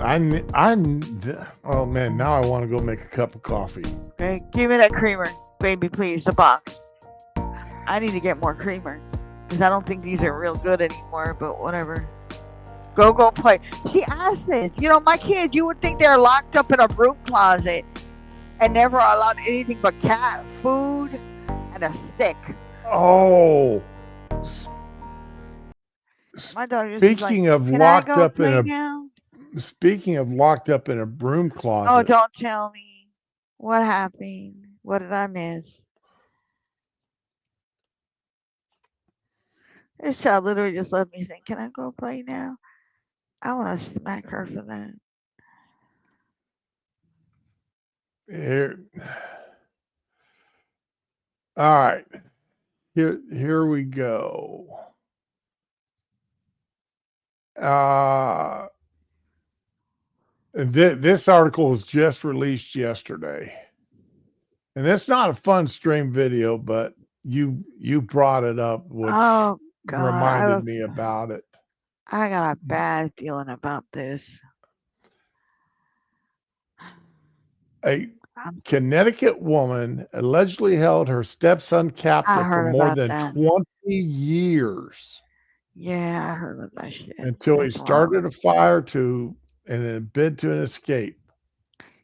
Oh man, now I want to go make a cup of coffee. Okay, give me that creamer, baby, please. The box. I need to get more creamer because I don't think these are real good anymore. But whatever. Go play. She asked this. You know, my kids. You would think they're locked up in a broom closet and never allowed anything but cat food and a stick. Oh, s- My daughter just is like, speaking of "Can I locked go up in play a now?" broom Oh, closet. don't tell me. What happened? What did I miss? This child literally just left me saying, "Can I go play now?" I want to smack her for that. Here, all right. Here we go. Uh, this article was just released yesterday, and it's not a fun stream video, but you brought it up, which Oh God, reminded me about it. I got a bad feeling about this. A I'm, Connecticut woman allegedly held her stepson I captive for heard more about than that. 20 years Yeah, I heard about that shit. until he That's wrong. started a fire to in a bid to escape.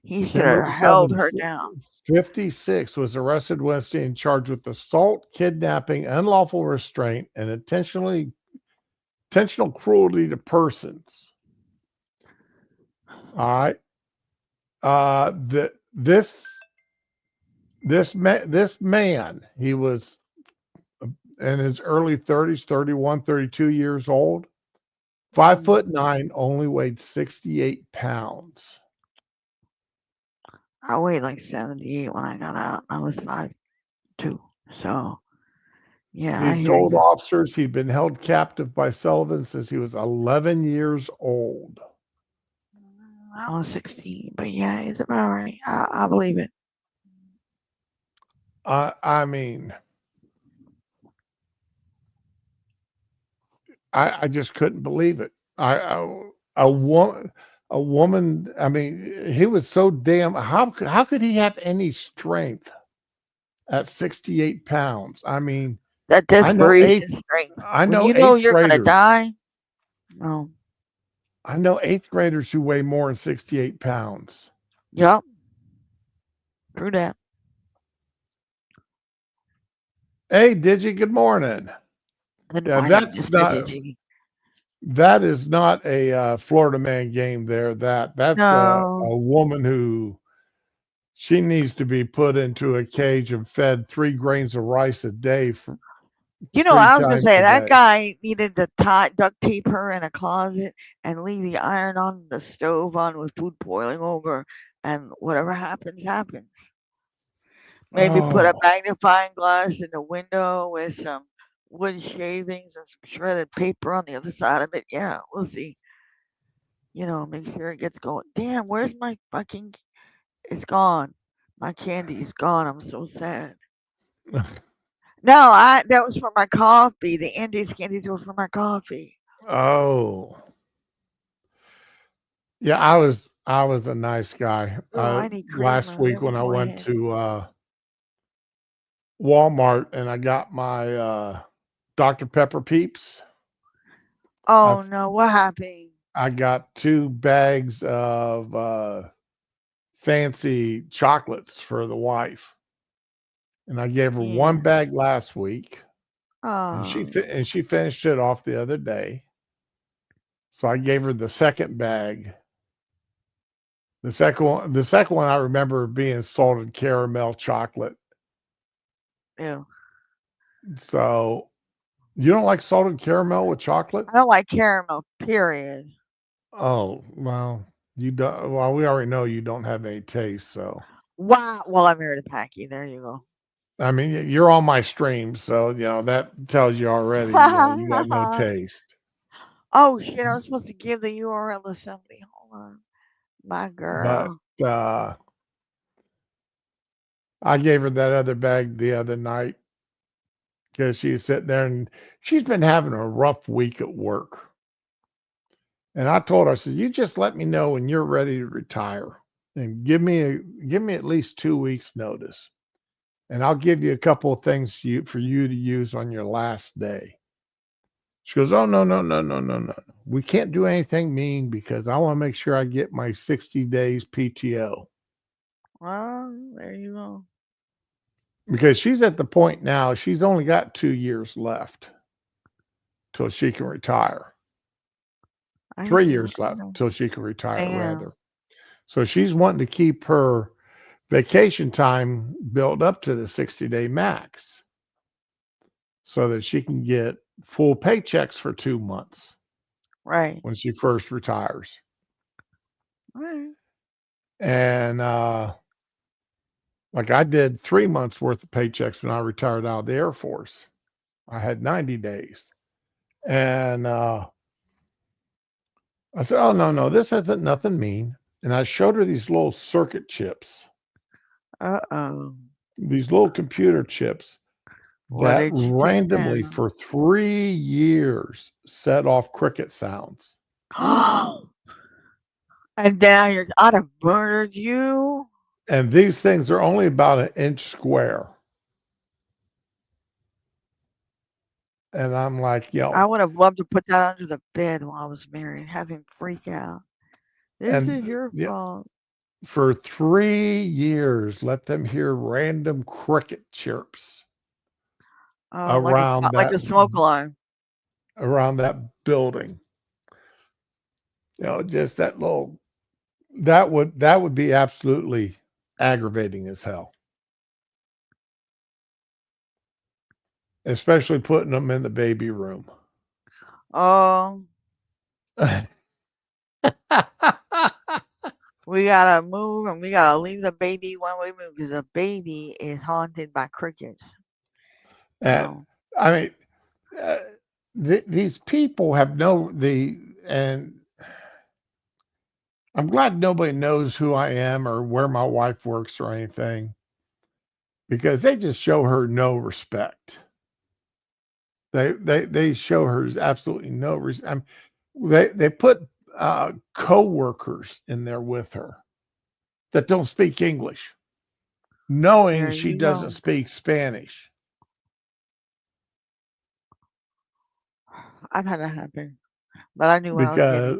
He should have Kimberly held Sullivan, her down. 56, was arrested Wednesday and charged with assault, kidnapping, unlawful restraint, and intentional cruelty to persons. All right. This this man, he was in his early 30s, 31, 32 years old, five Mm. foot nine, only weighed 68 pounds. I weighed like 78 when I got out. I was 5'2". So yeah, I He hear told you. officers he'd been held captive by Sullivan since he was 11 years old. I was 16, but yeah, it's about right. I believe it. I mean, I just couldn't believe it. A woman, I mean, he was so damn. How could he have any strength at 68 pounds? I mean, That I know eighth, desperation strength. I When know you know eighth you're gonna graders. die. No. I know eighth graders who weigh more than 68 pounds. Yup. True that. Hey, Digi, good morning. Good Yeah, morning, Mr. Digi. that is not a Florida man game there. That's No. a woman who she needs to be put into a cage and fed 3 grains of rice a day for You know, three I was gonna times say a that day. guy needed to duct tape her in a closet and leave the iron on the stove on with food boiling over, and whatever happens, happens. Maybe put a Oh, magnifying glass in the window with some wood shavings and some shredded paper on the other side of it. Yeah, we'll see. You know, make sure it gets going. Damn, where's my fucking? It's gone. My candy is gone. I'm so sad. No, I that was for my coffee. The Andes candies were for my coffee. oh, yeah. I was a nice guy. Oh, I need Last creamer. week Let me when I go went ahead. to Walmart and I got my Dr. Pepper Peeps. I Oh no, what happened? I got 2 bags of fancy chocolates for the wife, and I gave her Yeah. 1 bag last week, and Oh, she finished it off the other day. So I gave her the second bag. The second one I remember being salted caramel chocolate. ew. So you don't like salted caramel with chocolate? I don't like caramel. Period. Oh well, you don't. Well, we already know you don't have any taste. So Wow. Well, I married a packy. There you go. I mean, you're on my stream, so that tells you already. You got no taste. Oh shit! I was supposed to give the URL to somebody. Hold on, my But girl. I gave her that other bag the other night because she's sitting there and she's been having a rough week at work. And I told her, I said, you just let me know when you're ready to retire and give me at least 2 weeks notice. And I'll give you a couple of things for you to use on your last day. She goes, oh, no, no, no, no, no, no. We can't do anything mean because I want to make sure I get my 60 days PTO. Well, there you go. Because she's at the point now, she's only got 2 years left till she can retire. I hear 3 years you. I left know. till she can retire, Damn. rather. So she's wanting to keep her vacation time built up to the 60-day max so that she can get full paychecks for 2 months Right. when she first retires. Right. And like I did 3 months worth of paychecks when I retired out of the Air Force. I had 90 days. And I said, oh, no, no, this isn't nothing mean. And I showed her these little circuit chips, Uh-oh. these little computer chips What that did you do randomly now? for 3 years set off cricket sounds. And now your I'd have murdered you. And these things are only about an inch square. And I'm like, I would have loved to put that under the bed while I was married, have him freak out. This is and your yeah, fault. for 3 years, let them hear random cricket chirps Oh, around like a smoke alarm. that building. Just that little that would be absolutely aggravating as hell, especially putting them in the baby room. Oh, we gotta move and we gotta leave the baby when we move because the baby is haunted by crickets. and No. I mean, uh, these people have and I'm glad nobody knows who I am or where my wife works or anything because they just show her no respect. They show her absolutely no respect. They put co-workers in there with her that don't speak English, knowing There she you doesn't go. speak Spanish I've had that happen, but I knew what I was getting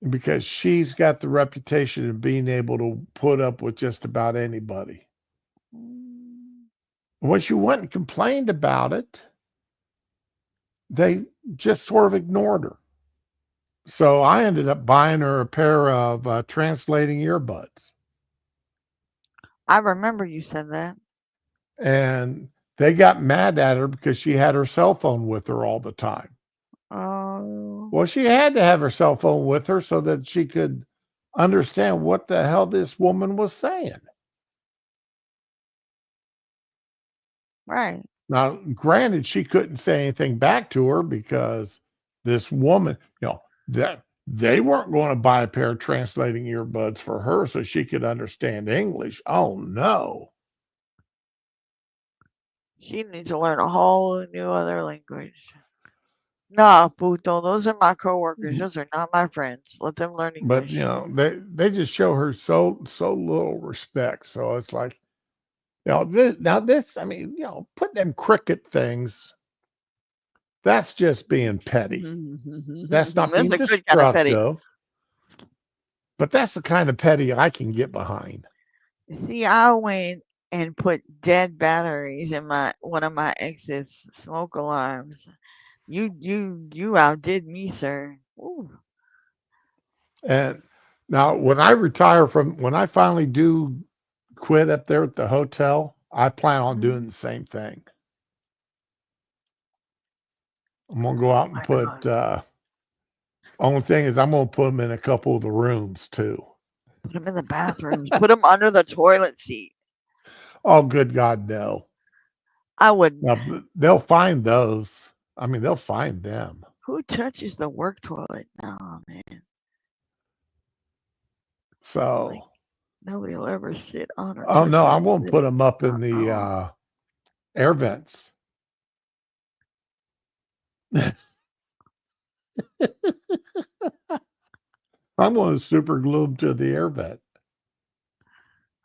because into. she's got the reputation of being able to put up with just about anybody. Mm. When she went and complained about it, they just sort of ignored her. So I ended up buying her a pair of translating earbuds, I remember you said that. and they got mad at her because she had her cell phone with her all the time. Oh, Well, she had to have her cell phone with her so that she could understand what the hell this woman was saying. right. Now, granted, she couldn't say anything back to her because this woman, that they weren't going to buy a pair of translating earbuds for her so she could understand English. Oh no. She needs to learn a whole new other language. Nah, puto, those are my coworkers. Those are not my friends. Let them learn But English. they just show her so little respect. So it's like, this, I mean, put them cricket things, that's just being petty. That's not That's being a good kind of petty. destructive, but that's the kind of petty I can get behind. See, I went and put dead batteries in my one of my ex's smoke alarms. You outdid me, sir. Ooh. And now, when I finally do quit up there at the hotel, I plan on Mhm. doing the same thing. I'm gonna go out and My put. God. Only thing is, I'm gonna put them in a couple of the rooms too. Put them in the bathrooms. Put them under the toilet seat. Oh, good God, no! I would. Now they'll find those. I mean, they'll find them. Who touches the work toilet? No, man. Like So, nobody will ever sit on or oh touch no, that I'm gonna put shit. them up in the Uh-uh. air vents. I'm going to super glue them to the air vent.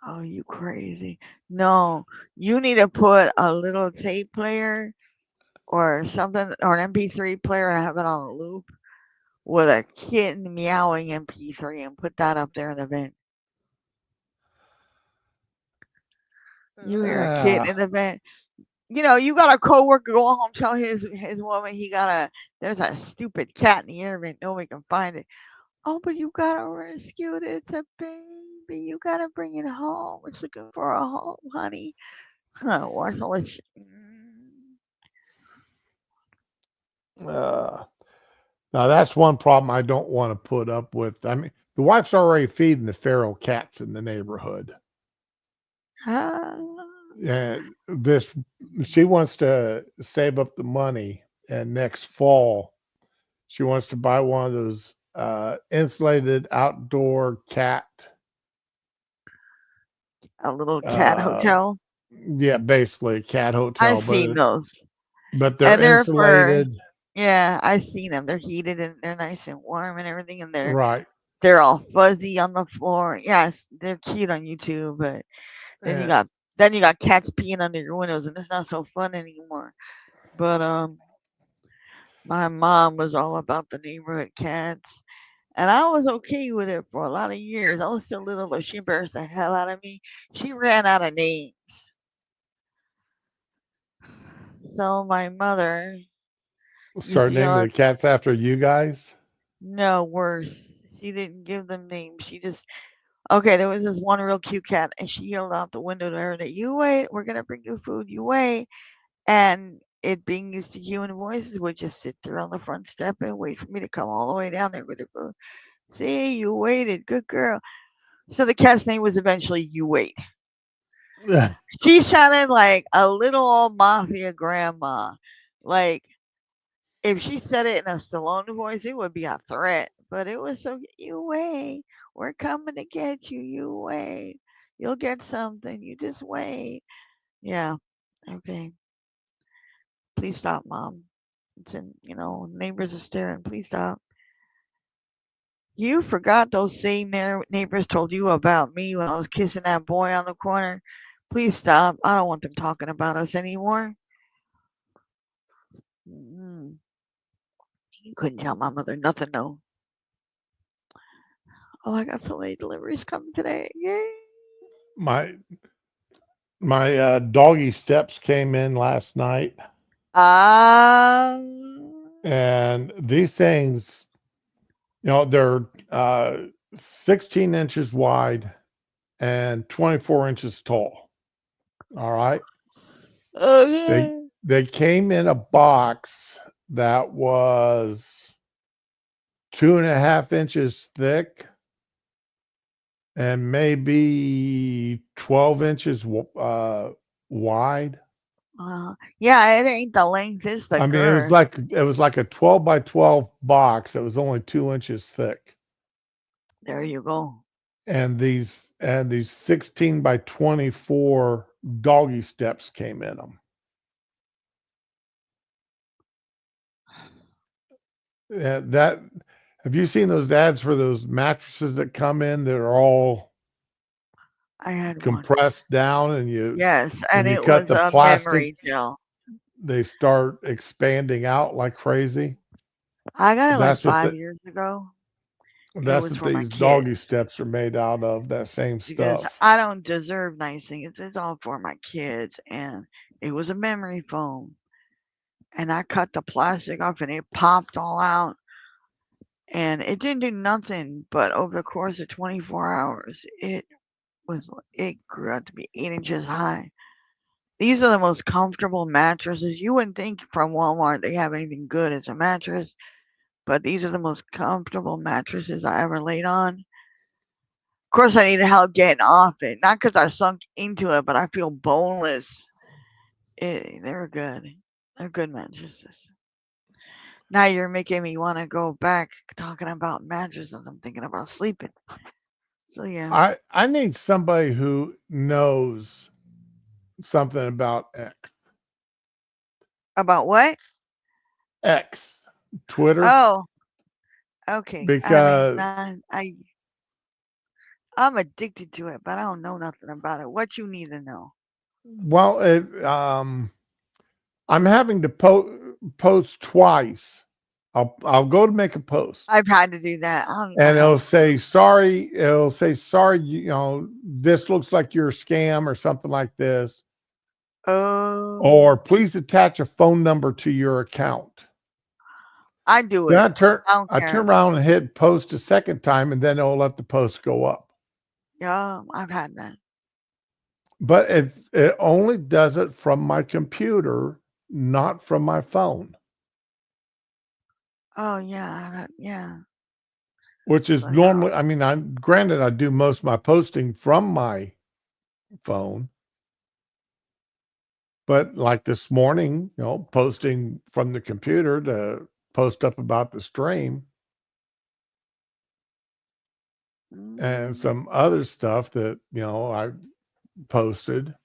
Oh, you crazy. No, you need to put a little tape player or something, or an MP3 player and have it on a loop with a kitten meowing MP3 and put that up there in the vent. You hear a kitten Ah, in the vent. You know, you got a coworker go home tell his woman he got a there's a stupid cat in the air vent. Nobody can find it. Oh, but you gotta rescue it. It's a baby. You gotta bring it home. It's looking for a home, honey. Watch all this. uh, now that's one problem I don't want to put up with. I mean, the wife's already feeding the feral cats in the neighborhood, Ah, and this she wants to save up the money, and next fall she wants to buy one of those insulated outdoor cat. a little cat Uh, hotel. yeah, basically a cat I've hotel, seen those, but they're and they're for insulated, yeah. I've seen them. They're heated and they're nice and warm and everything, and right? they're all fuzzy on the floor. Yes, they're cute on YouTube, but then you Uh, got then you got cats peeing under your windows, and it's not so fun anymore. But my mom was all about the neighborhood cats, and I was okay with it for a lot of years. I was still little, but she embarrassed the hell out of me. She ran out of names, so my mother used start to yell naming at the cats after you guys. no worse. She didn't give them names. She just okay. There was this one real cute cat, and she yelled out the window to her that you wait. We're gonna bring you food. You wait. And it being used to human voices would just sit there on the front step and wait for me to come all the way down there with her food. See, you waited, good girl. So the cat's name was eventually You Wait. She sounded like a little old mafia grandma. Like if she said it in a Stallone voice, it would be a threat. But it was so you wait. We're coming to get you. You wait. You'll get something. You just wait. Yeah. Okay. Please stop, mom. It's in, neighbors are staring. Please stop. You forgot those same neighbors told you about me when I was kissing that boy on the corner. Please stop. I don't want them talking about us anymore. Mm-mm. You couldn't tell my mother nothing, though. Oh, I got so many deliveries coming today. Yay. my my doggy steps came in last night, Ah, and these things, they're 16 inches wide and 24 inches tall. All right, they okay. they came in a box that was 2.5 inches thick and maybe 12 inches wide. Yeah, it ain't the length, it's the I mean, girth. it was like a 12 by 12 box that was only 2 inches thick, There you go. and these 16 by 24 doggy steps came in them. That have you seen those ads for those mattresses that come in that are all I had one. compressed down, and Yes, when and you it cut was the a plastic, memory gel. they start expanding out like crazy. I got it like That's what 5 years ago. It that's was what for my these doggy kids steps are made out of. That same because stuff. I don't deserve nice things. It's all for my kids, and it was a memory foam. And I cut the plastic off, and it popped all out, and it didn't do nothing. But over the course of 24 hours, it grew out to be 8 inches high. These are the most comfortable mattresses. You wouldn't think from Walmart they have anything good as a mattress, but these are the most comfortable mattresses I ever laid on. Of course, I needed help getting off it. Not because I sunk into it, but I feel boneless. They're good. They're good mattresses. Now you're making me want to go back talking about mattresses. I'm thinking about sleeping. So yeah. I need somebody who knows something about About what? X, Twitter. Oh. Okay, I mean, because I'm addicted to it, but I don't know nothing about it. What you need to know? well, I'm having to post twice. I'll go to make a post, I've had to do that. I and have. it'll say sorry. It'll say sorry. This looks like you're a scam or something like this, Oh, or please attach a phone number to your account. I do Then it. I turn I don't I turn care. around and hit post a second time, and then it'll let the post go up. Yeah, I've had that. But it only does it from my computer, not from my phone, Oh yeah, yeah. which That's is what happened. normally. I mean, I granted I do most of my posting from my phone, but like this morning, posting from the computer to post up about the stream and Mm, some other stuff that I posted.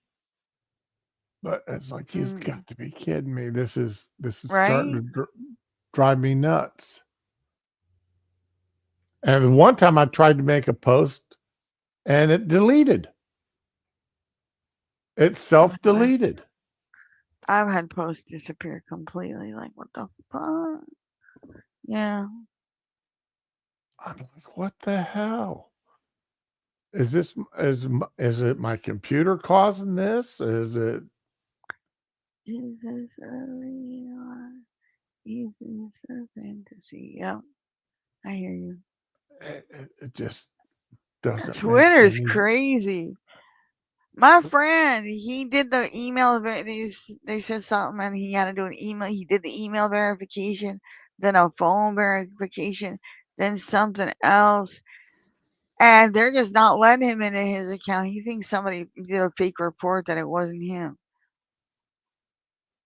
But it's like you've mm, got to be kidding me. This is starting right? to drive me nuts. And one time I tried to make a post and it deleted. It I've self had, deleted. I've had posts disappear completely. Like what the fuck? Yeah. I'm like, what the hell? Is it my computer causing this? Is it Is this a real? Is this a fantasy? Yeah, I hear you. it just doesn't make Twitter's any. crazy. My friend, he did the email. They said something, and he had to do an email. He did the email verification, then a phone verification, then something else, and they're just not letting him into his account. He thinks somebody did a fake report that it wasn't him.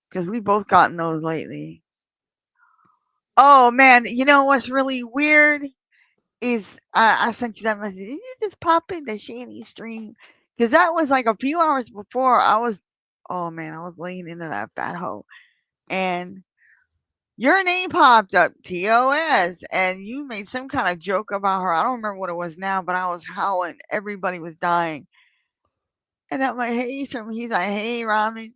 Because we both gotten those lately. Oh man, you know what's really weird is I sent you that message. Did you just pop in the Shady stream? Because that was like a few hours before I was. Oh man, I was laying into that fat hoe, and your name popped up, TOS, and you made some kind of joke about her. I don't remember what it was now, but I was howling. Everybody was dying, and I'm like, "Hey, Sherman." He's like, "Hey, Ramen."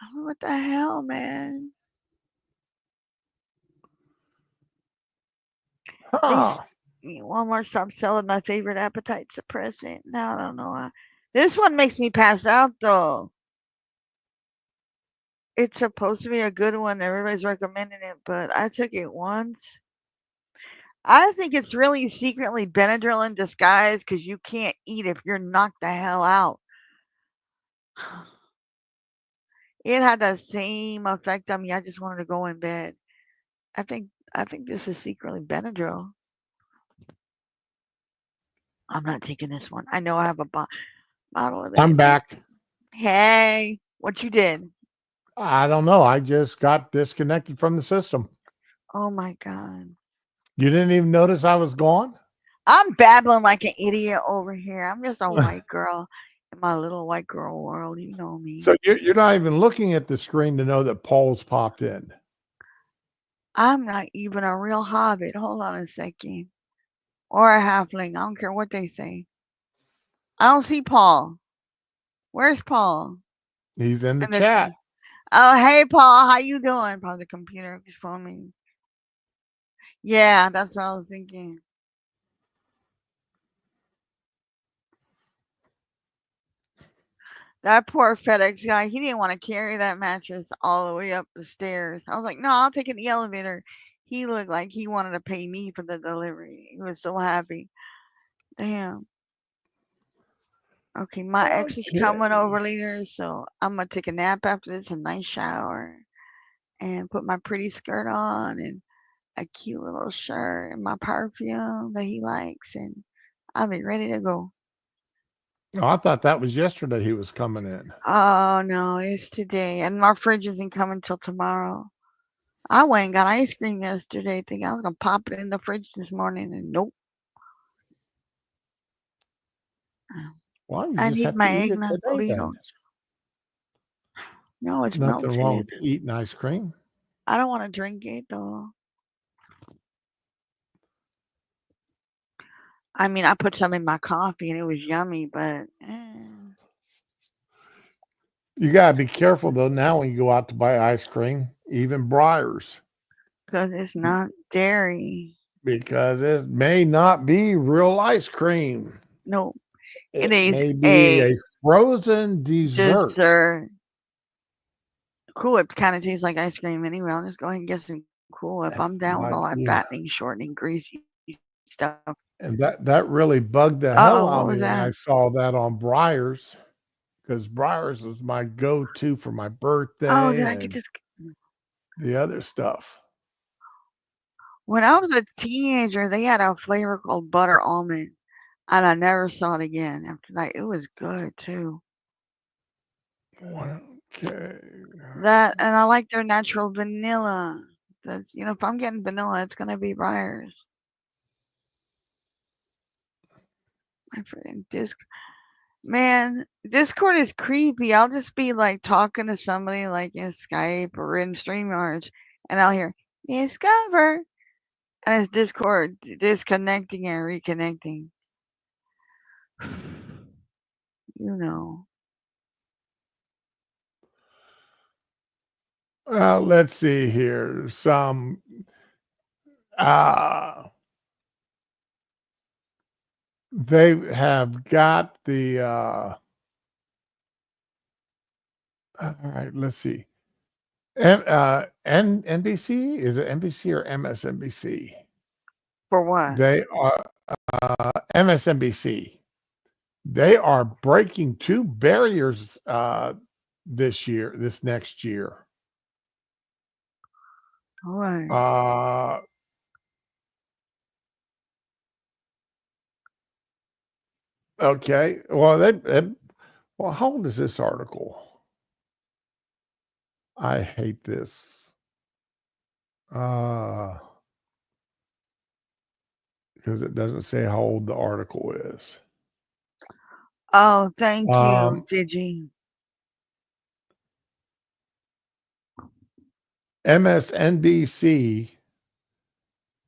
I'm like, "What the hell, man?" They Huh. Walmart stopped selling my favorite appetite suppressant. Now I don't know why. This one makes me pass out though. It's supposed to be a good one. Everybody's recommending it, but I took it once. I think it's really secretly Benadryl in disguise because you can't eat if you're knocked the hell out. It had the same effect on me. I just wanted to go in bed. I think I think this is secretly Benadryl. I'm not taking this one. I know I have a bottle of I'm it. back. Hey, what you did? I don't know. I just got disconnected from the system. Oh my god. You didn't even notice I was gone? I'm babbling like an idiot over here. I'm just a white girl in my little white girl world. You know me. So you're not even looking at the screen to know that Paul's popped in. I'm not even a real hobbit. Hold on a second. Or a halfling. I don't care what they say. I don't see Paul. Where's Paul? He's in the In the chat. chat. Oh, hey Paul, how you doing? Probably the computer just phoned me. Yeah, that's what I was thinking. That poor FedEx guy, he didn't want to carry that mattress all the way up the stairs. I was like, no, I'll take it in the elevator. He looked like he wanted to pay me for the delivery. He was so happy. Damn. Okay, my ex is coming Okay. over later, so I'm gonna take a nap after this, a nice shower, and put my pretty skirt on and a cute little shirt and my perfume that he likes, and I'll be ready to go. Oh, I thought that was yesterday he was coming in. Oh no, it's today, and my fridge isn't coming till tomorrow. I went and got ice cream yesterday, thinking I was gonna pop it in the fridge this morning, and nope. Well, you I just need have to my eat it eggnog today then. Doritos. No, it's Nothing wrong melted. with eating ice cream. I don't want to drink it though. I mean, I put some in my coffee and it was yummy, but You gotta be careful though now when you go out to buy ice cream, even Breyers, because it's not dairy. because it may not be real ice cream. No, it It is may be a a frozen dessert. dessert. Cool Whip kind of tastes like ice cream anyway. I'll just go ahead and get some Cool Whip. I'm down with all that Yeah, fattening, shortening, greasy stuff. and that really bugged the Uh hell oh, out what of was me when that? I saw that on Breyers, because Breyers is my go-to for my Oh, birthday did I get and this? the other stuff. When I was a teenager, they had a flavor called butter almond, and I never saw it again after that. It was good too. Okay. That and I like their natural vanilla. That's if I'm getting vanilla, it's gonna be Briars. My friend man, Discord is creepy. I'll just be like talking to somebody like in Skype or in StreamYards, and I'll hear discover, and it's Discord disconnecting and reconnecting. You know. Let's see here. Uh, they have got all right, let's see. NBC, is it NBC or MSNBC? For what? They are MSNBC. They are breaking two barriers this next year. What? Uh, okay. Well, how old is this article? I hate this. Uh, because it doesn't say how old the article is. Oh, thank you, Um, Digi. MSNBC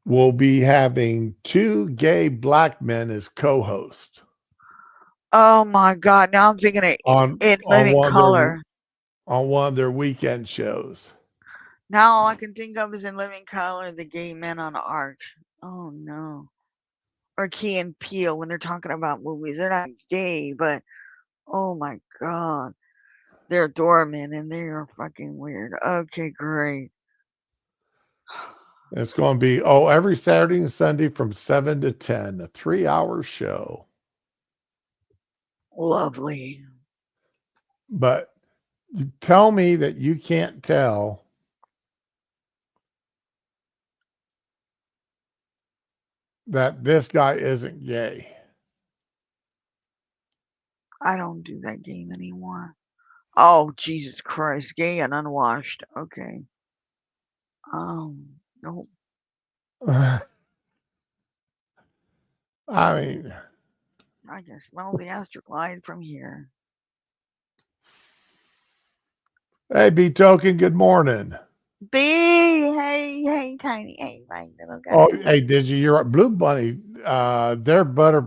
will be having two gay black men as co-hosts Oh my God! Now I'm thinking of in on living one of their color. weekend shows. Now all I can think of is in living color the gay men on art. Oh no. Or Key and Peele when they're talking about movies. They're not gay, but oh my God. They're doormen and they are fucking weird. Okay, great. It's going to be every Saturday and Sunday from 7 to 10, a 3 hour show. Lovely. But you tell me that you can't tell that this guy isn't gay. I don't do that game anymore. Oh, Jesus Christ. Gay and unwashed. Okay. Nope. I mean, I can smell the astroglide from here. hey, B Token, good morning. Big, hey, hey, tiny, hey, my little Oh, guy. hey, did you? You're right. Blue Bunny. Their butter.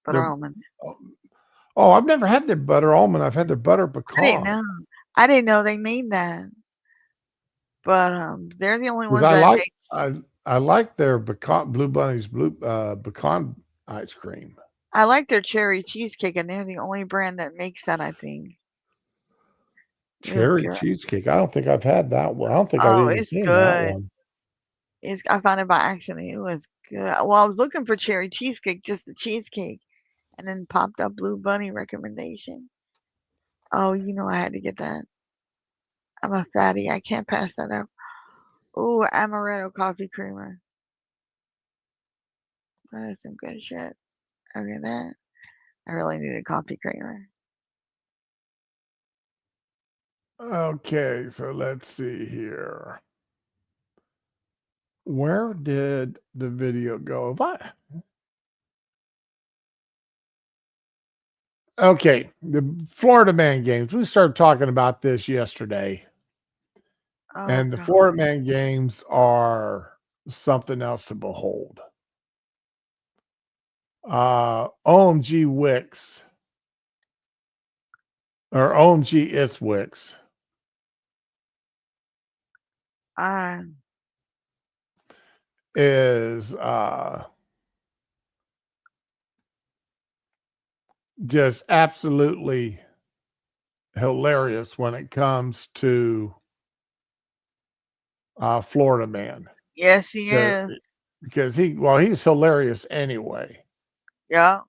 Butter Their. almond. Oh, I've never had their butter almond. I've had their butter I didn't pecan know. I didn't know they made that. But they're the only because ones that make. I like their pecan Blue Bunny's blue pecan ice cream. I like their cherry cheesecake, and they're the only brand that makes that. I think it is Cherry good. cheesecake. I don't think I've had that one. I don't think I've Oh, even it's seen that good. one. It's I found it by accident. It was good. Well, I was looking for cherry cheesecake, just the cheesecake, and then popped up Blue Bunny recommendation. Oh, I had to get that. I'm a fatty. I can't pass that up. Ooh, amaretto coffee creamer. That is some good shit. Okay, that I really need a coffee creamer. Okay, so let's see here. Where did the video go? Okay, the Florida Man games. We started talking about this yesterday, Oh and the god. Florida Man games are something else to behold. OMG Wicks or OMG It's Wicks I is just absolutely hilarious when it comes to Florida Man yes, he because is. he's hilarious anyway, Yeah,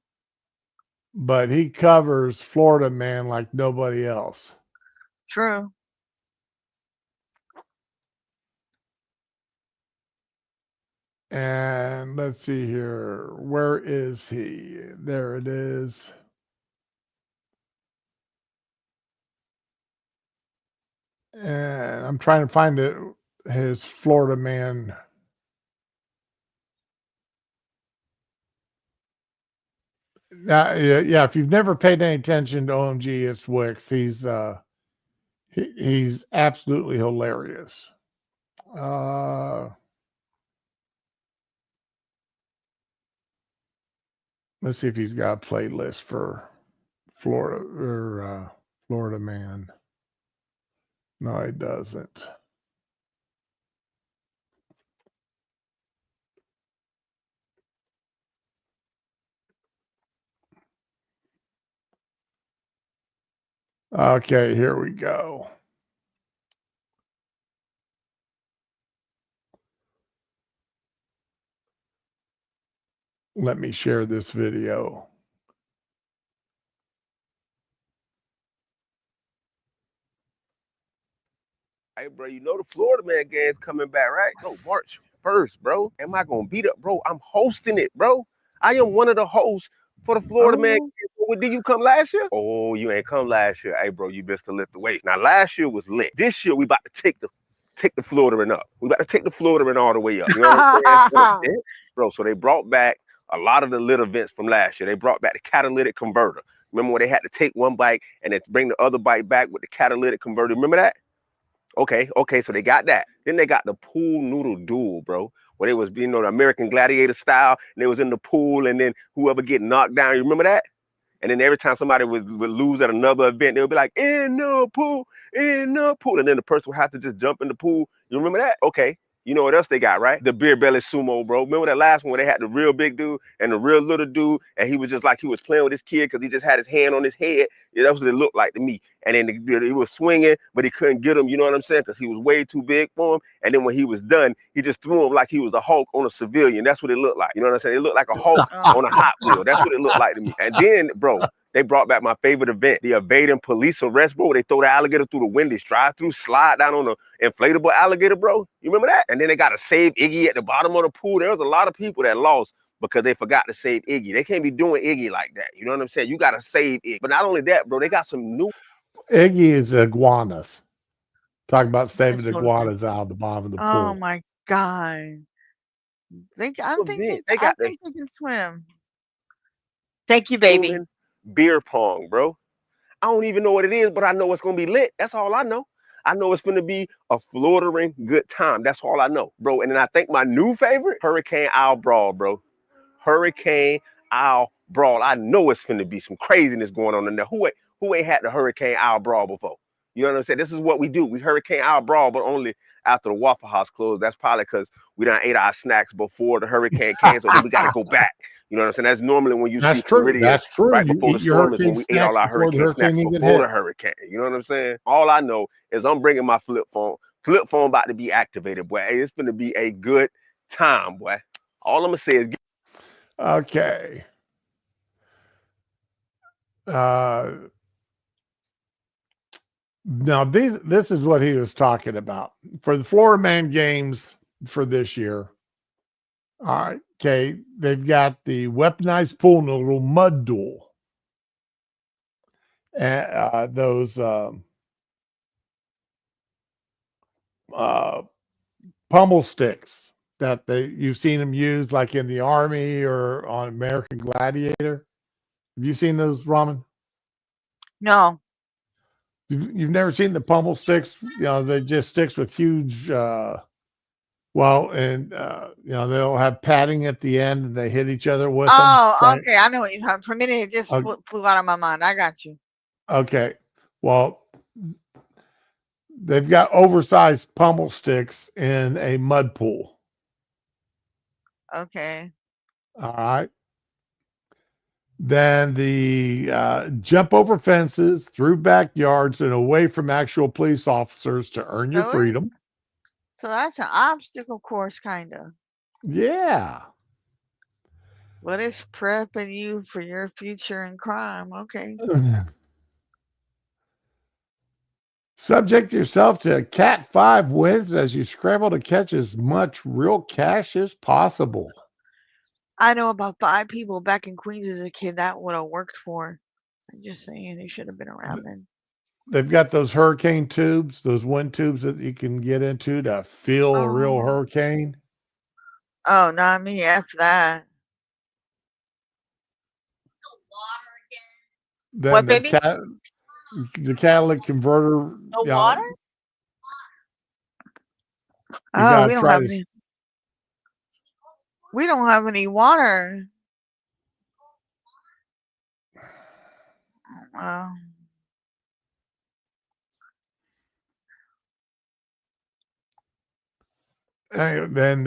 but he covers Florida Man like nobody else. true. And let's see here, where is he? There it is. And I'm trying to find it. His Florida Man. Yeah. If you've never paid any attention to OMG, it's Wicks. He's absolutely hilarious. Uh, let's see if he's got a playlist for Florida Man. No, he doesn't. Okay, here we go. Let me share this video. Hey, bro, you know the Florida Man game's coming back, right? Bro, March 1st, bro. Am I gonna beat up, bro? I'm hosting it, bro. I am one of the hosts for the Florida Man Oh, game. Did you come last year? Oh, you ain't come last year. Hey, bro, you missed a lift away. Now last year was lit. This year we about to take the Floridaman up. We about to take the Floridaman all the way up. You know what I'm saying? So, yeah, bro, so they brought back a lot of the lit events from last year. They brought back the catalytic converter. Remember when they had to take one bike and then bring the other bike back with the catalytic converter? Remember that? Okay, so they got that. Then they got the pool noodle duel, bro. Where they was, the American Gladiator style, and they was in the pool, and then whoever get knocked down, you remember that? And then every time somebody would lose at another event, they would be like, in the pool. And then the person would have to just jump in the pool. You remember that? Okay. You know what else they got, right? The beer belly sumo, bro. Remember that last one where they had the real big dude and the real little dude, and he was just like he was playing with his kid because he just had his hand on his head. Yeah, that's what it looked like to me. And then he was swinging, but he couldn't get him. You know what I'm saying? Because he was way too big for him. And then when he was done, he just threw him like he was a Hulk on a civilian. That's what it looked like. You know what I'm saying? It looked like a Hulk oh, on a Hot Wheel. That's what it looked like to me. And then, bro, they brought back my favorite event, the evading police arrest, bro. They throw the alligator through the Wendy's drive-through, slide down on the inflatable alligator, bro. You remember that? And then they got to save Iggy at the bottom of the pool. There was a lot of people that lost because they forgot to save Iggy. They can't be doing Iggy like that. You know what I'm saying? You got to save Iggy. But not only that, bro, they got some new Iggy is iguanas. Talk about saving that's what it is. iguanas out of the bottom of the Oh pool. my god. events. They I got the think they can swim. Thank you, baby. human beer pong, bro. I don't even know what it is, but I know it's gonna be lit. That's all I know. I know it's gonna be a flirting good time. That's all I know, bro. And then I think my new favorite, Hurricane Isle Brawl, bro. Hurricane Isle Brawl. I know it's gonna be some craziness going on in there. Who ain't had the Hurricane Isle Brawl before? You know what I'm saying? This is what we do. We Hurricane Isle Brawl, but only after the Waffle House closed. That's probably because we done ate our snacks before the hurricane came, so then we got to go back. You know what I'm saying? That's normally when you That's see true. Floridians That's true. right You before the eat your storm is when hurricane we ate all snacks our before the hurricane hurricane snacks even before hit. the hurricane. You know what I'm saying? All I know is I'm bringing my flip phone. Flip phone about to be activated, boy. Hey, it's going to be a good time, boy. All I'm going to say is Okay. Uh, Now, this is what he was talking about for the Florida Man games for this year. All right, okay, they've got the weaponized pool noodle mud duel, and those uh, pummel sticks that you've seen them use like in the army or on American Gladiator. Have you seen those, Ramen? No. You've never seen the pummel sticks? You know, they just sticks with huge Well, and they'll have padding at the end, and they hit each other with them. Oh, okay. I know what you're talking. For a minute, it just flew out of my mind. I got you. Okay. Well, they've got oversized pummel sticks in a mud pool. Okay. All right. Then the jump over fences, through backyards, and away from actual police officers to earn your So it, freedom. so that's an obstacle course, kind of. Yeah. But it's prepping you for your future in crime. Okay. Subject yourself to Cat 5 wins as you scramble to catch as much real cash as possible. I know about 5 people back in Queens as a kid that would have worked for. I'm just saying they should have been around then. They've got those hurricane tubes, those wind tubes that you can get into to feel a real Oh, hurricane. oh, not me. After that, Then what baby? the catalytic converter, No water? you Oh, got we to don't try have to. any. We don't have any water. Uh, Then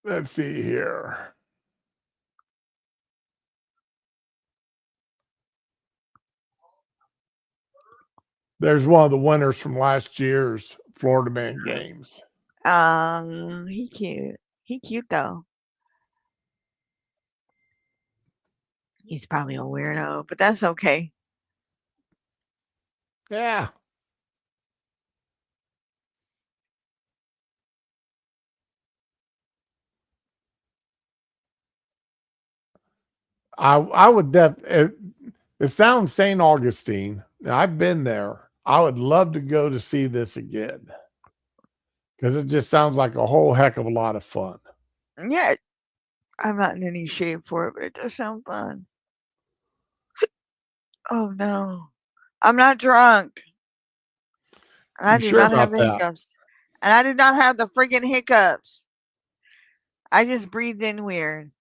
let's see here. There's one of the winners from last year's Floridaman games. he cute. He cute though. He's probably a weirdo, but that's okay. Yeah, I would it sounds St. Augustine. I've been there. I would love to go to see this again because it just sounds like a whole heck of a lot of fun. Yeah, I'm not in any shape for it, but it does sound fun. Oh no, I'm not drunk, and I You do sure not have about the that? hiccups, and I do not have the freaking hiccups. I just breathed in weird.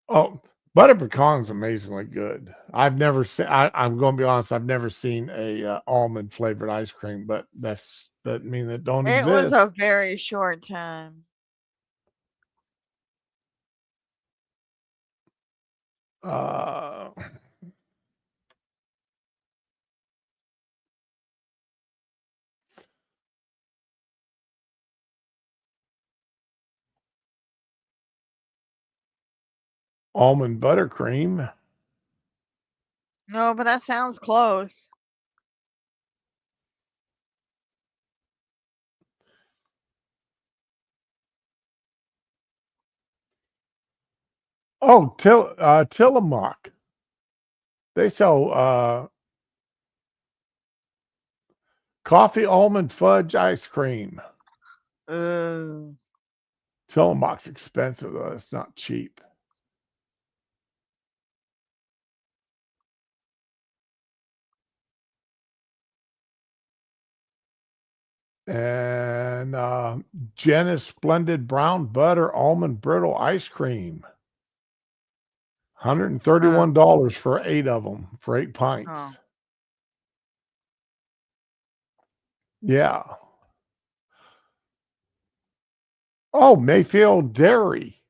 Oh, butter pecan's amazingly good. I've never seen. I'm going to be honest. I've never seen a almond flavored ice cream, but that's that mean that don't It was exist. a very short time. Uh, almond buttercream. No, but that sounds close. Oh, Tillamook. They sell coffee almond fudge ice cream. Uh, Tillamook's expensive though. It's not cheap. And Jenna's Splendid Brown Butter Almond Brittle Ice Cream. uh, $131 for 8 of them for 8 pints. oh, Yeah. Oh, Mayfield Dairy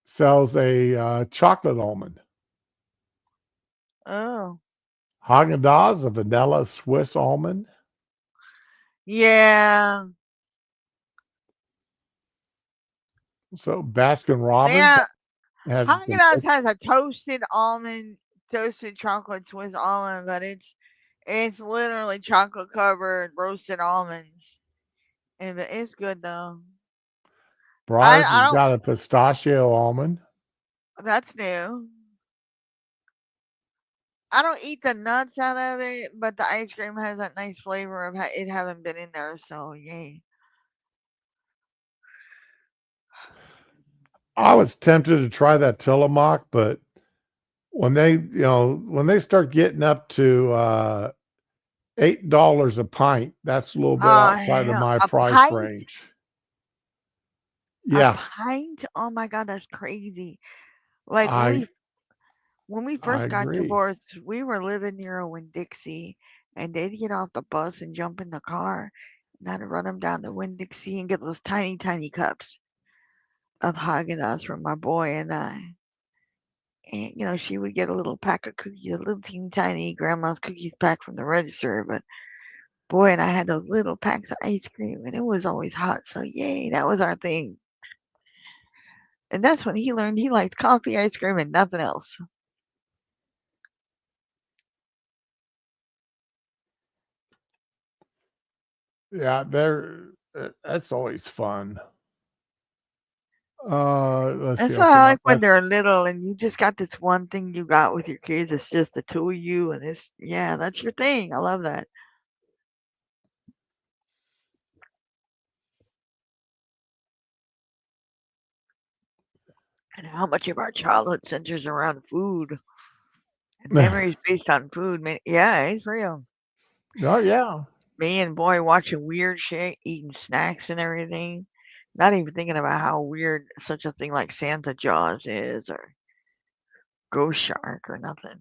sells a chocolate almond. oh, Haagen-Dazs, a vanilla Swiss almond. yeah. So Baskin Robbins Yeah, has the Haagen-Dazs has a toasted chocolate Swiss almond, but it's literally chocolate covered roasted almonds, and it's good though. Brars I has don't. got a pistachio almond. That's new. I don't eat the nuts out of it, but the ice cream has that nice flavor of it having been in there. So yay. I was tempted to try that Tillamook, but when they start getting up to $8 a pint, that's a little bit Oh outside of hell, my a price pint? range. A Yeah, pint? Oh my god, that's crazy. Like I when we I first got agree. divorced, we were living near a Winn-Dixie, and they'd get off the bus and jump in the car, and I'd run them down the Winn-Dixie and get those tiny, tiny cups of Haagen-Dazs from my boy and I. And she would get a little pack of cookies, a little teeny tiny grandma's cookies pack from the register. But boy, and I had those little packs of ice cream, and it was always hot. So yay, that was our thing. And that's when he learned he liked coffee, ice cream, and nothing else. Yeah, that's always fun. Let's see. That's why Okay, I no, like when they're little and you just got this one thing you got with your kids. It's just the two of you, and yeah, that's your thing. I love that. And how much of our childhood centers around food and memories based on food. Man, yeah, it's real. oh yeah. Me and boy watching weird shit, eating snacks and everything. Not even thinking about how weird such a thing like Santa Jaws is or Ghost Shark or nothing.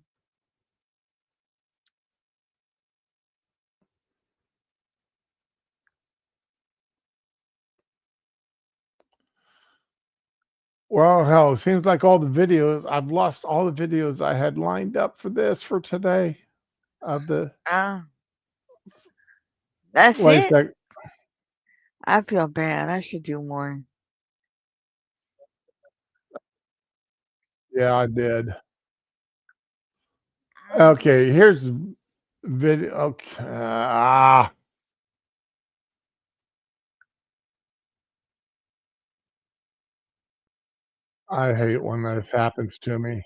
Well, hell, it seems like I've lost all the videos I had lined up for this for today of the Uh, that's wait a it. sec. I feel bad. I should do more. Yeah, I did. Mm. Okay, here's video. Okay, I hate when this happens to me.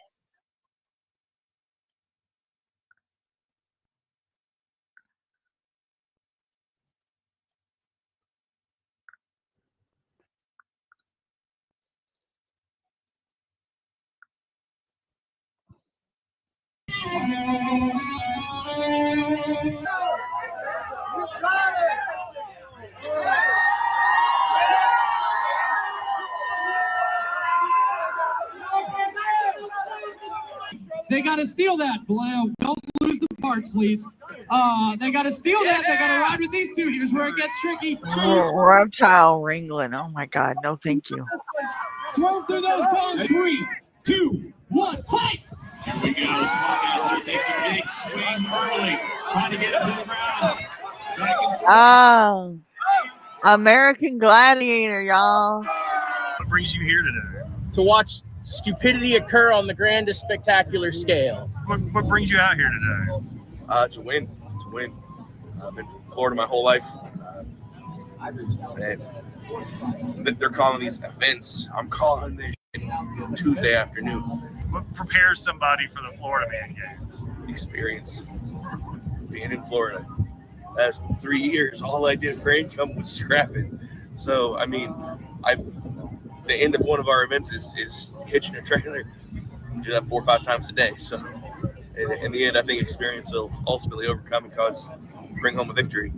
They got to steal that. Don't lose the parts, please. They got to steal that. They got to ride with these two. Here's where it gets tricky. Reptile wrangling. Oh my god, no thank you. Swerve through those bones. 3, 2, 1, fight! Here we go. Small guys takes a big swing early, trying to get him to the ground. Ah, American Gladiator, y'all. What brings you here today? To watch stupidity occur on the grandest spectacular scale. What brings you out here today? To win. To win. I've been in Florida my whole life. And they're calling these events. I'm calling this Tuesday afternoon. What prepares somebody for the Floridaman game? Experience. Being in Florida. That's 3 years. All I did for income was scrapping. So, I mean, the end of one of our events is hitching a trailer. We do that 4 or 5 times a day. So, in the end, I think experience will ultimately overcome and bring home a victory.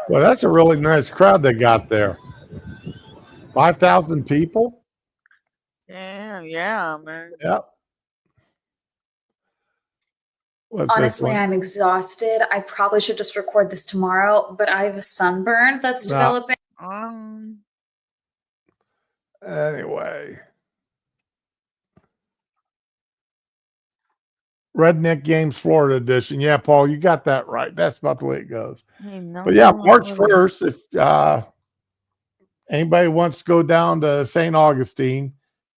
Well, that's a really nice crowd they got there. 5,000 people. Yeah, man. Yep. What's this Honestly, one? I'm exhausted. I probably should just record this tomorrow, but I have a sunburn that's No. developing. Anyway, Redneck Games Florida edition. Yeah, Paul, you got that right. That's about the way it goes. Hey, no But yeah, more March Florida. 1st, if anybody wants to go down to St. Augustine,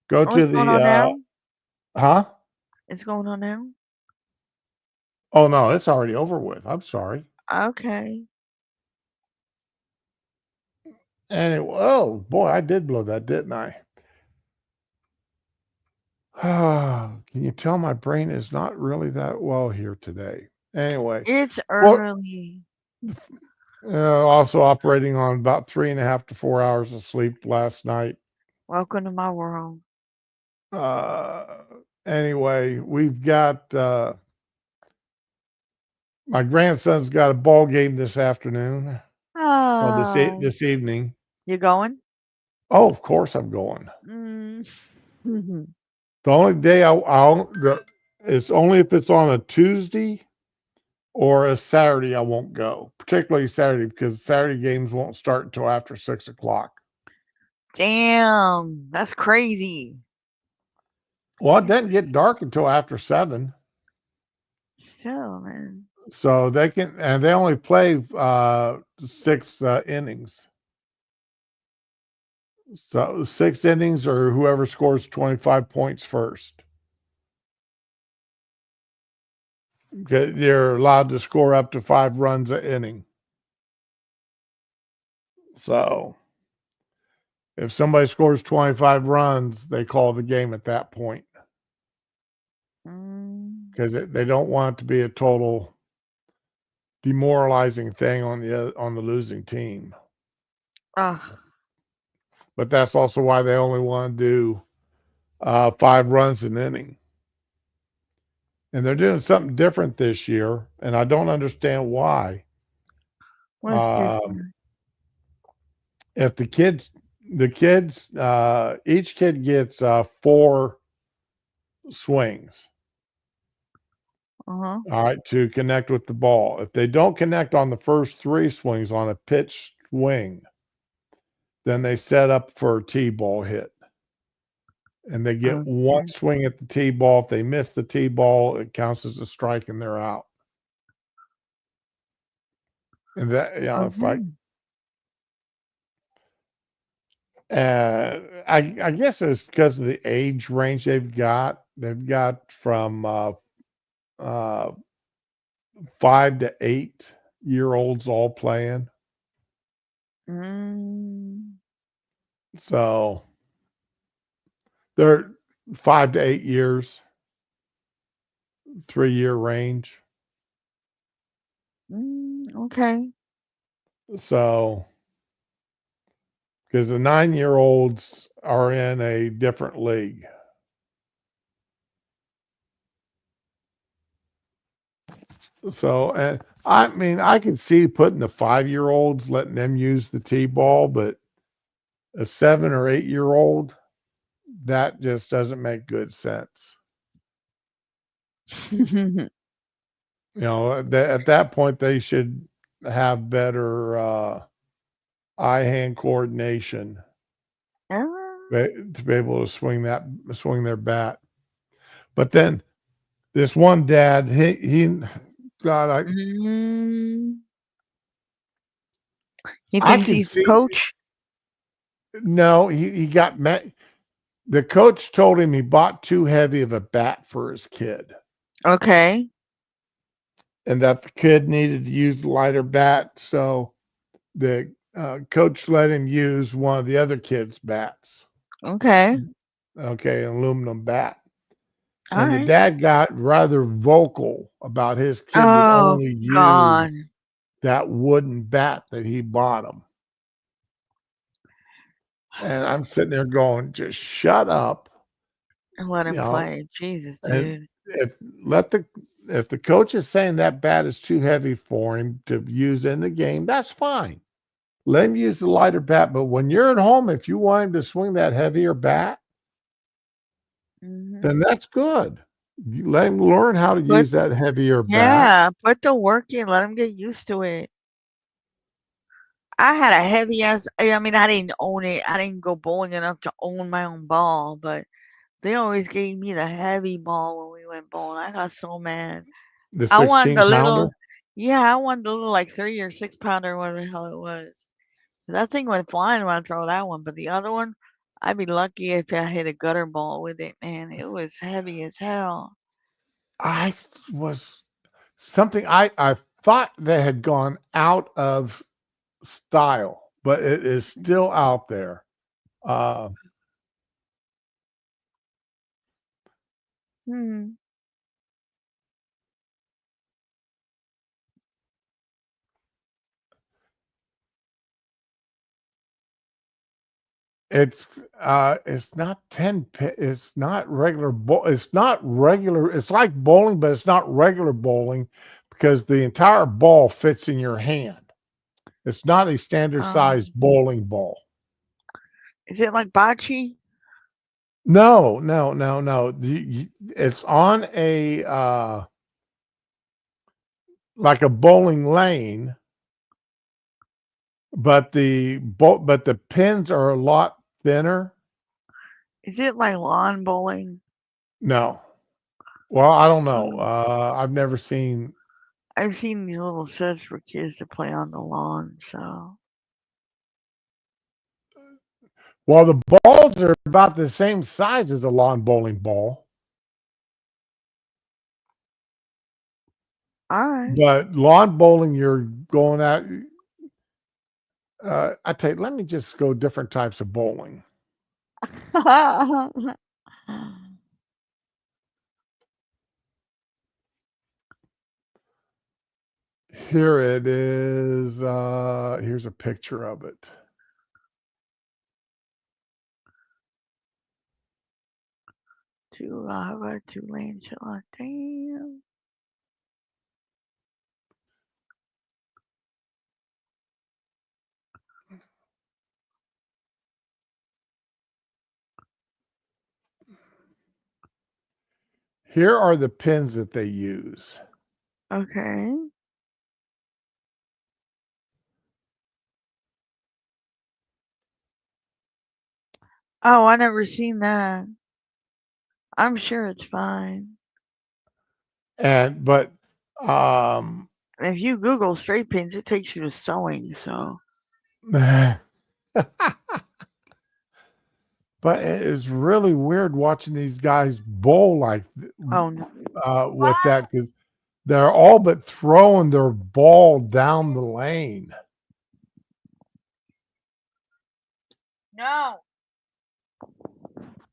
go Oh, to it's going on the now? huh? It's going on now? Oh no, it's already over with. I'm sorry. Okay. Anyway, oh boy, I did blow that, didn't I? Can you tell my brain is not really that well here today? Anyway, It's well, early. also operating on about 3.5 to 4 hours of sleep last night. Welcome to my world. Uh, anyway, we've got my grandson's got a ball game this afternoon. Well, Ah, this evening. you going? Oh, of course I'm going. Mm. Mhm. The only day it's only if it's on a Tuesday or a Saturday I won't go. Particularly Saturday because Saturday games won't start until after 6 o'clock. Damn, that's crazy. Well, it doesn't get dark until after 7. Still, man. So they only play 6 innings. So 6 innings or whoever scores 25 points first. You're allowed to score up to 5 runs an inning. So if somebody scores 25 runs, they call the game at that point Mm. because they don't want it to be a total demoralizing thing on the losing team. Ugh. But that's also why they only want to do 5 runs an inning. And they're doing something different this year, and I don't understand why. What's Um, different? if each kid gets 4 swings, Uh-huh. all right, to connect with the ball. If they don't connect on the first 3 swings on a pitch swing, then they set up for a T-ball hit. And they get one Okay. swing at the T-ball. If they miss the T-ball, it counts as a strike and they're out. And that, it's like, Okay. I guess it's because of the age range they've got. They've got from uh, 5 to 8 year olds all playing. Mm. So they're 5 to 8 years, 3 year range. Okay. So because the 9 year olds are in a different league. So, and I mean, I can see putting the 5 year olds, letting them use the T-ball, but a 7 or 8 year old, that just doesn't make good sense. At that point, they should have better eye-hand coordination Ah. to be able to swing their bat. But then this one dad, God, Mm. He I thinks can he's the see. coach? No, he got met. The coach told him he bought too heavy of a bat for his kid, Okay. and that the kid needed to use a lighter bat. So the coach let him use one of the other kids' bats. Okay. Okay, an aluminum bat. All And the right. dad got rather vocal about his kid would Oh, only use God. that wooden bat that he bought him. And I'm sitting there going, just shut up, And let you him know. play. Jesus, And dude. let the if the coach is saying that bat is too heavy for him to use in the game, that's fine. Let him use the lighter bat. But when you're at home, if you want him to swing that heavier bat, Hmm. then that's good. You let him learn how to Put use that heavier bat. Yeah, put the work in. Let him get used to it. I had a heavy ass. I mean, I didn't own it. I didn't go bowling enough to own my own ball, but they always gave me the heavy ball when we went bowling. I got so mad. The I wanted 16 the pounder. little, yeah, I wanted the little like 3 or 6 pounder, whatever the hell it was. That thing went flying when I throw that one, but the other one, I'd be lucky if I hit a gutter ball with it, man. It was heavy as hell. I was something I thought they had gone out of style, but it is still out there. Uh, Hmm. It's not 10 it's not regular it's not regular, it's like bowling, but it's not regular bowling because the entire ball fits in your hand. It's not a standard size Um, bowling ball. is it like bocce? No, no, no, no. It's on a like a bowling lane, but the pins are a lot thinner. Is it like lawn bowling? No. Well, I don't know. Um, I've never seen. I've seen these little sets for kids to play on the lawn. So, Well, the balls are about the same size as a lawn bowling ball, all right. but lawn bowling, you're going out. I tell you, let me just go different types of bowling. Here it is. Here's a picture of it. Two lava, two lane shot. Damn. Here are the pins that they use. Okay. Oh, I never seen that. I'm sure it's fine. And but um If you Google straight pins, it takes you to sewing. So, but it is really weird watching these guys bowl like oh no. with that because they're all but throwing their ball down the lane. No.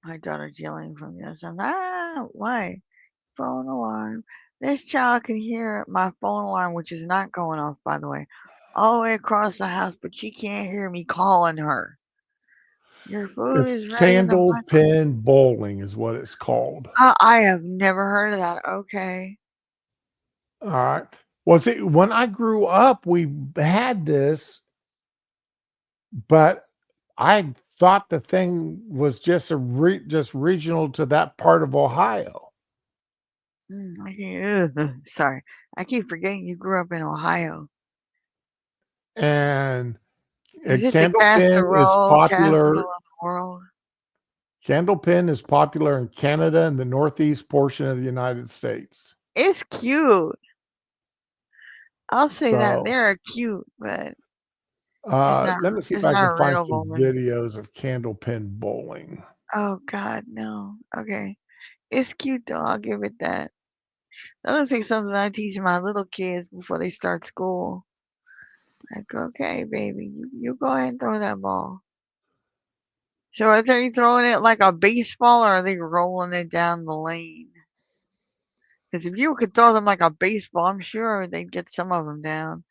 My daughter's yelling from the other side. Ah, why? Phone alarm. This child can hear my phone alarm, which is not going off, by the way, all the way across the house, but she can't hear me calling her. Your food It's is ready in the candle microwave. pin bowling is what it's called. I have never heard of that. Okay. All right. Well, see, when I grew up, we had this, but I thought the thing was just just regional to that part of Ohio. Sorry. I keep forgetting you grew up in Ohio. And Is it the candlepin is capital popular. of the world? Candlepin is popular in Canada and the northeast portion of the United States. It's cute. I'll say that. So They're cute, but it's not let me see if it's I can not find real some bowling. videos of candlepin bowling. Oh God, no. Okay. It's cute though, I'll give it that. That looks like something I teach my little kids before they start school. Like, okay, baby, you go ahead and throw that ball. So are they throwing it like a baseball or are they rolling it down the lane? Because if you could throw them like a baseball, I'm sure they'd get some of them down.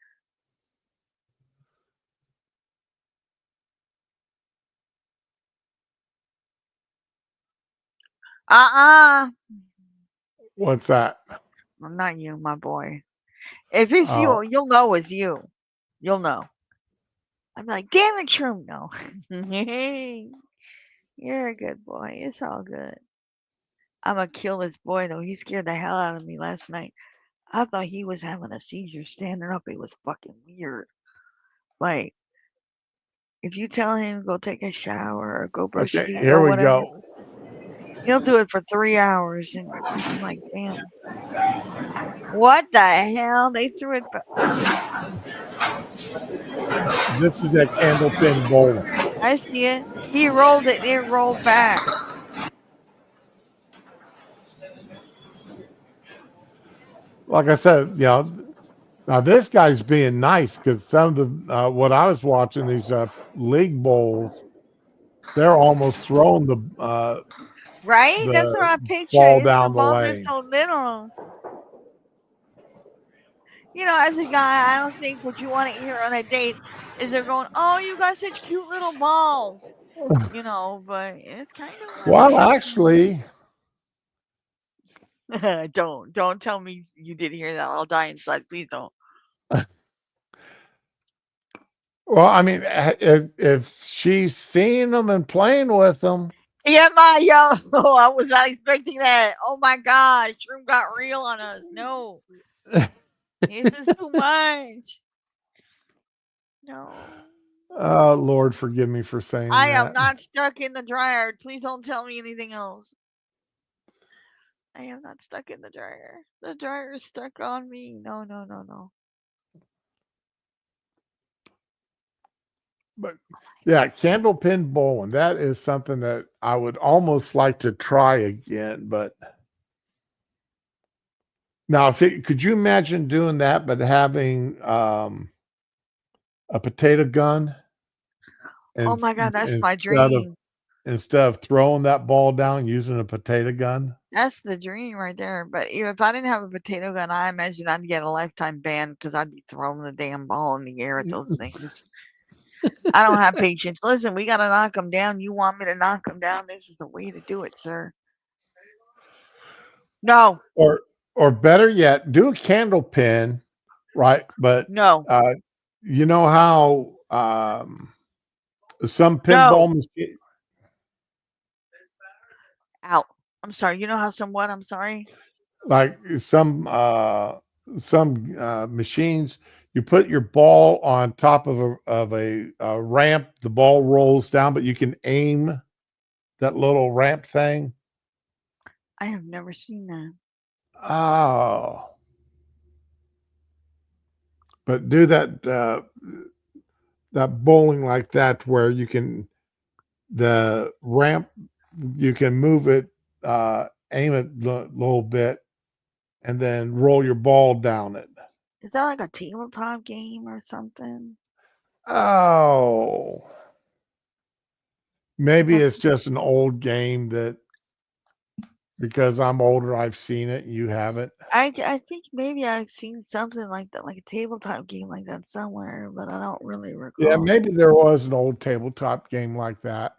Uh-uh. What's that? Well, not you, my boy. If it's Oh, you, you'll know it's you. You'll know. I'm like, damn it, Shroom. No. You're a good boy. It's all good. I'm gonna kill this boy though. He scared the hell out of me last night. I thought he was having a seizure standing up. It was fucking weird. Like, if you tell him go take a shower or go brush your okay. teeth Here or we whatever, go. he'll do it for 3 hours. And I'm like, damn. What the hell? They threw it back. This is that candlepin bowling. I see it. He rolled it. It rolled back. Like I said, now this guy's being nice because some of the what I was watching these league bowls, they're almost throwing Right? That's what the I picture. ball It's the down the balls are lane. so little. You know, as a guy, I don't think what you want to hear on a date is they're going, "Oh, you got such cute little balls." you know, but it's kind of Well, amazing. actually, Don't tell me you didn't hear that. I'll die inside. Please don't. well, I mean, if she's seeing them and playing with them, Yeah, my yo, I was not expecting that. Oh my God, Shroom got real on us. No, this is too much. No, oh Lord, forgive me for saying I am that. not stuck in the dryer. Please don't tell me anything else. I am not stuck in the dryer. The dryer is stuck on me. No, no, no, no. But yeah, candlepin bowling, that is something that I would almost like to try again. But now, could you imagine doing that, but having a potato gun Oh and my God, that's my instead of dream. throwing that ball down using a potato gun? That's the dream right there. But if I didn't have a potato gun, I imagine I'd get a lifetime ban because I'd be throwing the damn ball in the air at those things. I don't have patience. Listen, we got to knock them down. You want me to knock them down? This is the way to do it, sir. No, Or better yet, do a candle pin, right? But no, uh, you know how some no. pinball machine, Out. I'm sorry. You know how somewhat? I'm sorry. like some machines, you put your ball on top of a ramp, the ball rolls down, but you can aim that little ramp thing. I have never seen that. Oh, but do that bowling like that where you can the ramp you can move it, aim it a little bit, and then roll your ball down it. Is that like a tabletop game or something? Oh, Is maybe that? it's just an old game that because I'm older, I've seen it. You haven't. I think maybe I've seen something like that, like a tabletop game like that somewhere, but I don't really Yeah, recall. maybe there was an old tabletop game like that,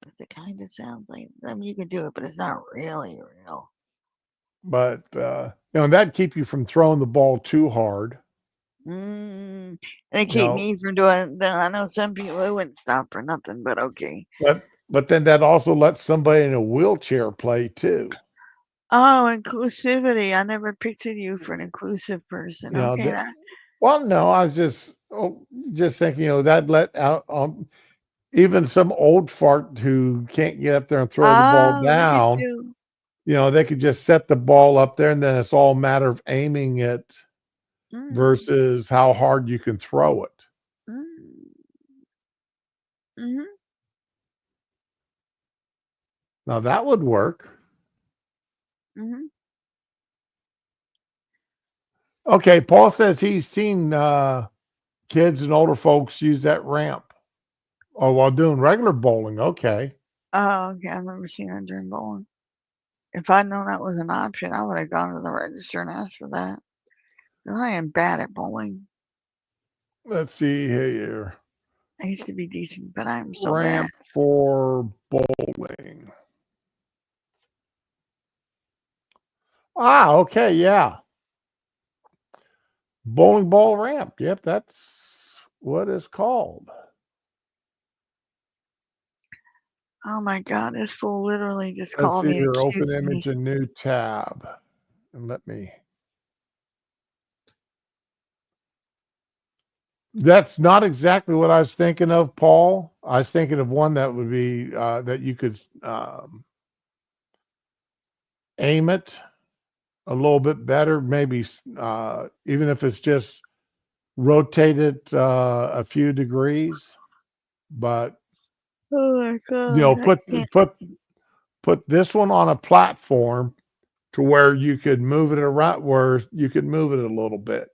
Because it kind of sounds like, I mean, you can do it, but it's not really real. but that'd keep you from throwing the ball too hard. And it You keep know, me from doing that. I know some people it wouldn't stop for nothing, but okay. but then that also lets somebody in a wheelchair play too. Oh, inclusivity. I never pictured you for an inclusive person. You know, Okay, that. well, no, I was just thinking, that let out even some old fart who can't get up there and throw the ball Oh, look at down. you. They could just set the ball up there, and then it's all a matter of aiming it Mm, versus how hard you can throw it. mm, mm-hmm, Now that would work. mm-hmm. Okay, Paul says he's seen kids and older folks use that ramp. Oh, while doing regular bowling. Okay. Oh, okay. I've never seen her during bowling. If I'd known that was an option, I would have gone to the register and asked for that. 'Cause I am bad at bowling. Let's see here. I used to be decent, but I'm so bad. Ramp for bowling. Ah, okay, yeah. Bowling ball ramp. Yep, that's what it's called. Oh my God, this fool literally just Let's called see me to here. Open excuse image, me. a new tab. And let me. That's not exactly what I was thinking of, Paul. I was thinking of one that would be that you could aim it a little bit better, maybe even if it's just rotate it a few degrees. But Oh my God, I put can't. put this one on a platform to where you could move it around, where you could move it a little bit.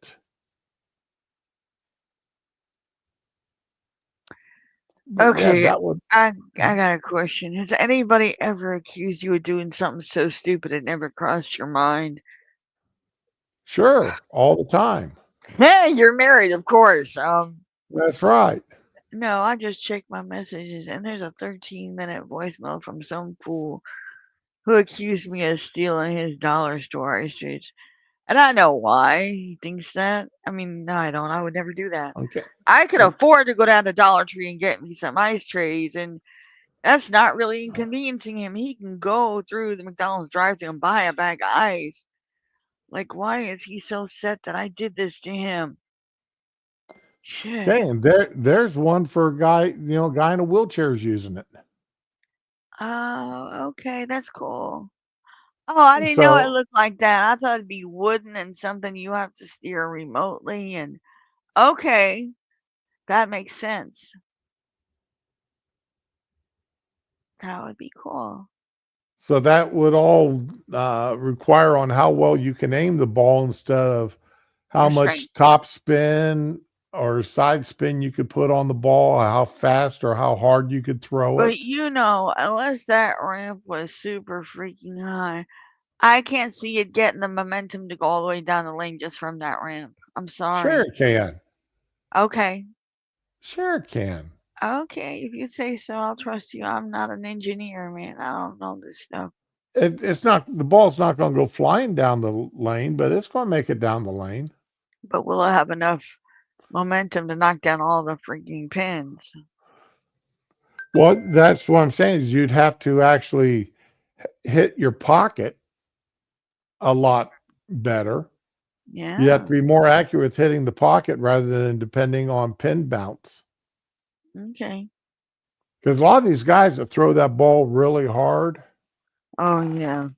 But yeah, Okay, that would I got a question. Has anybody ever accused you of doing something so stupid it never crossed your mind? sure all the time. Hey, you're married, of course. That's right. No, I just checked my messages, and there's a 13-minute voicemail from some fool who accused me of stealing his dollar store ice trays. And I know why he thinks that. I mean, no, I don't. I would never do that. Okay. I could afford to go down to Dollar Tree and get me some ice trays, and that's not really inconveniencing him. He can go through the McDonald's drive-thru and buy a bag of ice. Like, why is he so set that I did this to him? Shit. Okay, and there's one for a guy, guy in a wheelchair is using it. Oh, okay, that's cool. Oh, I didn't know it So looked like that. I thought it'd be wooden and something you have to steer remotely. And okay, that makes sense. That would be cool. so that would all require on how well you can aim the ball instead of how Your strength. much top spin or side spin you could put on the ball, how fast or how hard you could throw But it. unless that ramp was super freaking high, I can't see it getting the momentum to go all the way down the lane just from that ramp. I'm Sure sorry. it can. Okay. Sure it can. Okay, if you say so, I'll trust you. I'm not an engineer, man. I don't know this stuff. It's not the ball's not going to go flying down the lane, but it's going to make it down the lane. But will it have enough momentum to knock down all the freaking pins? Well, that's what I'm saying is you'd have to actually hit your pocket a lot better. You have Yeah. to be more accurate with hitting the pocket rather than depending on pin bounce. Okay. Because a lot of these guys that throw that ball really hard, Oh yeah.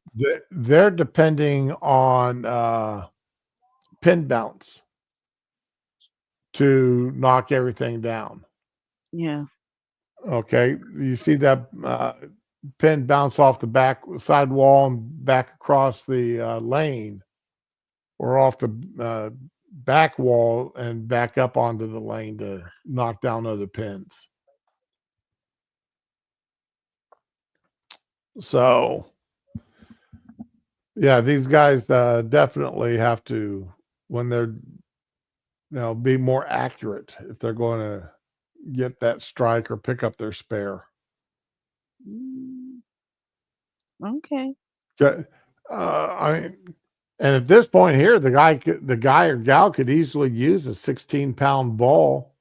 they're depending on pin bounce to knock everything down. Yeah. Okay, you see that pin bounce off the back side wall and back across the lane, or off the back wall and back up onto the lane to knock down other pins. So, yeah, these guys definitely have to, when they're, be more accurate if they're going to get that strike or pick up their spare. Mm, okay. Okay, I mean, and at this point here, the guy or gal could easily use a 16-pound ball,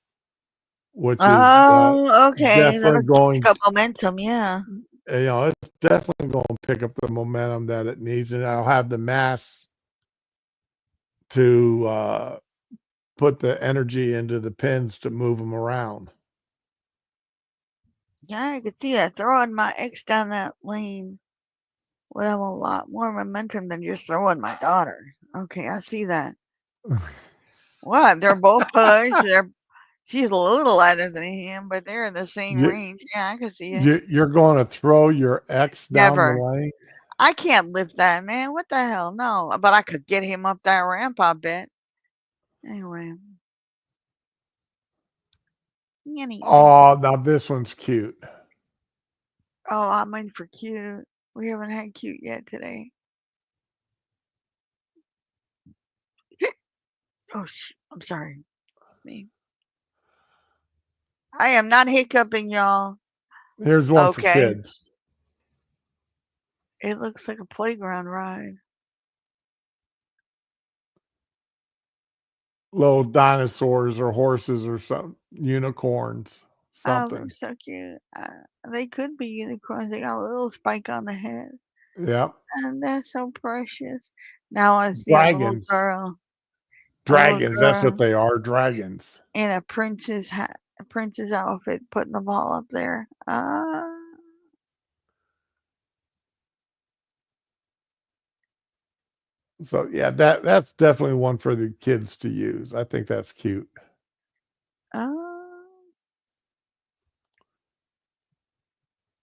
which is Oh, okay. definitely That'll pick going up momentum. Yeah. it's definitely going to pick up the momentum that it needs, and I'll have the mass to put the energy into the pins to move them around. Yeah, I could see that throwing my ex down that lane would have a lot more momentum than just throwing my daughter. Okay, I see that. What? They're both push. She's a little lighter than him, but they're in the same you, range. Yeah, I can see it. you're going to throw your ex down the Never. lane? I can't lift that man. What the hell? No. But I could get him up that ramp, I bet. Anyway. Anyway. Oh, now this one's cute. Oh, I'm in for cute. We haven't had cute yet today. Oh, I'm sorry. Me. I am not hiccuping, y'all. Here's one for Okay. kids. It looks like a playground ride. Little dinosaurs or horses or some unicorns, Oh, they're something. so cute. They could be unicorns. They got a little spike on the head. Yep. And that's so precious. Now I see Dragons. a little Dragons. That's what girl they are. Dragons. in a princess hat, a princess outfit, putting the ball up there. So yeah, that's definitely one for the kids to use. I think that's cute. Uh,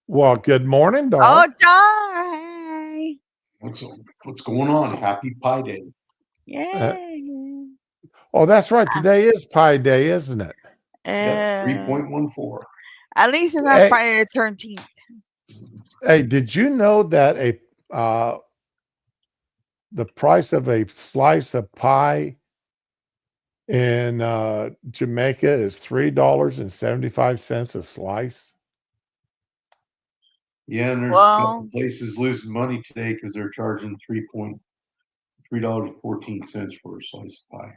Well, good morning, oh, Dar. die! What's going on? Happy Pi Day. Uh, Yay! oh, that's right. Today is Pi Day, isn't it? Yep, Uh, 3.14. at least it's not Hey, Friday the 13th. hey, did you know that the price of a slice of pie In Jamaica is $3.75 a slice. Yeah, and there's a couple Well, places losing money today because they're charging $3.14 for a slice of pie.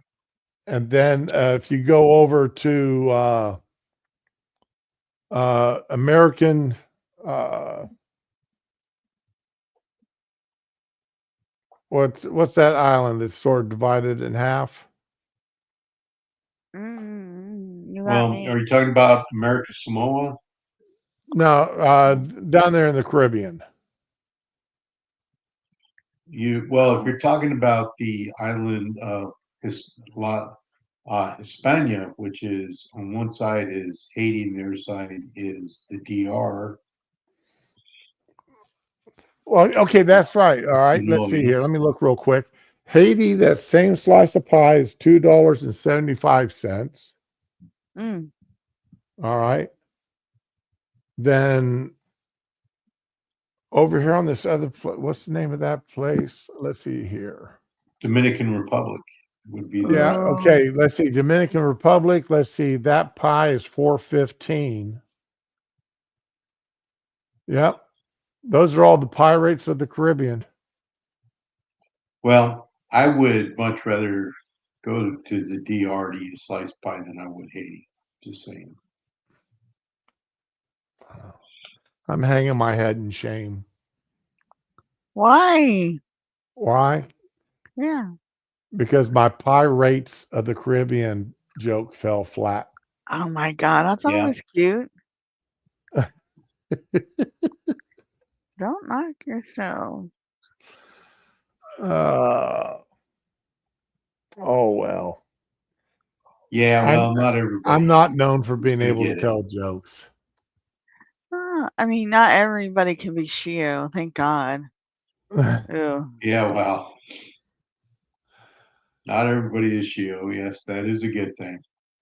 And then if you go over to American, uh, what's that island that's sort of divided in half? you got Well, me. are you talking about America Samoa? No, down there in the Caribbean. If you're talking about the island of Hispania, which is on one side is Haiti and the other side is the DR. Well, okay, that's right. All right, let's see Below. here. Let me look real quick. Haiti, that same slice of pie is $2.75. Mm. All right. Then over here on this other, what's the name of that place? Let's see here. Dominican Republic would be the Yeah. next. Okay. Let's see. Dominican Republic. Let's see. That pie is $4.15. Yep. Those are all the pie rates of the Caribbean. Well, I would much rather go to the DR to eat a slice of pie than I would Haiti. Just saying. I'm hanging my head in shame. Why? Why? Yeah. Because my pie rates of the Caribbean joke fell flat. Oh my God, I thought it Yeah. was cute. Don't knock yourself. Oh well. Yeah, well, I'm not everybody. I'm not known for being gonna able to get it. tell jokes. I mean, not everybody can be Shio. Thank God. Ew. Yeah, well, not everybody is Shio. Yes, that is a good thing.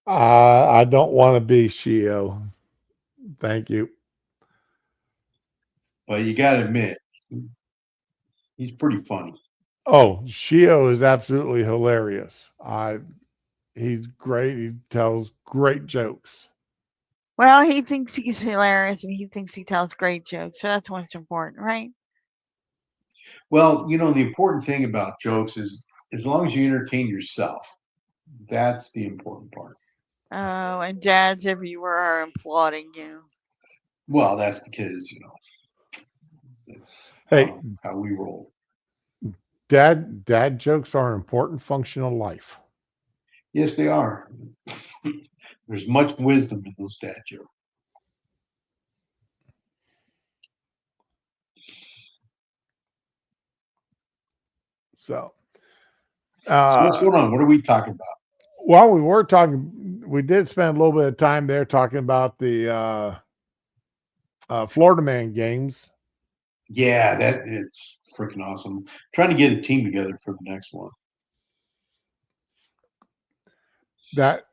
I don't want to be Shio. Thank you. But you got to admit, he's pretty funny. Oh, Shio is absolutely hilarious. He's great. He tells great jokes. Well, he thinks he's hilarious and he thinks he tells great jokes. So that's what's important, right? Well, the important thing about jokes is as long as you entertain yourself, that's the important part. Oh, and dads everywhere are applauding you. Well, that's because, that's Hey, how we roll. dad jokes are an important function of life. Yes, they are. There's much wisdom in those dad jokes. So, So what's going on? What are we talking about? well, we did spend a little bit of time there talking about the Floridaman games. Yeah, it's freaking awesome. Trying to get a team together for the next one. That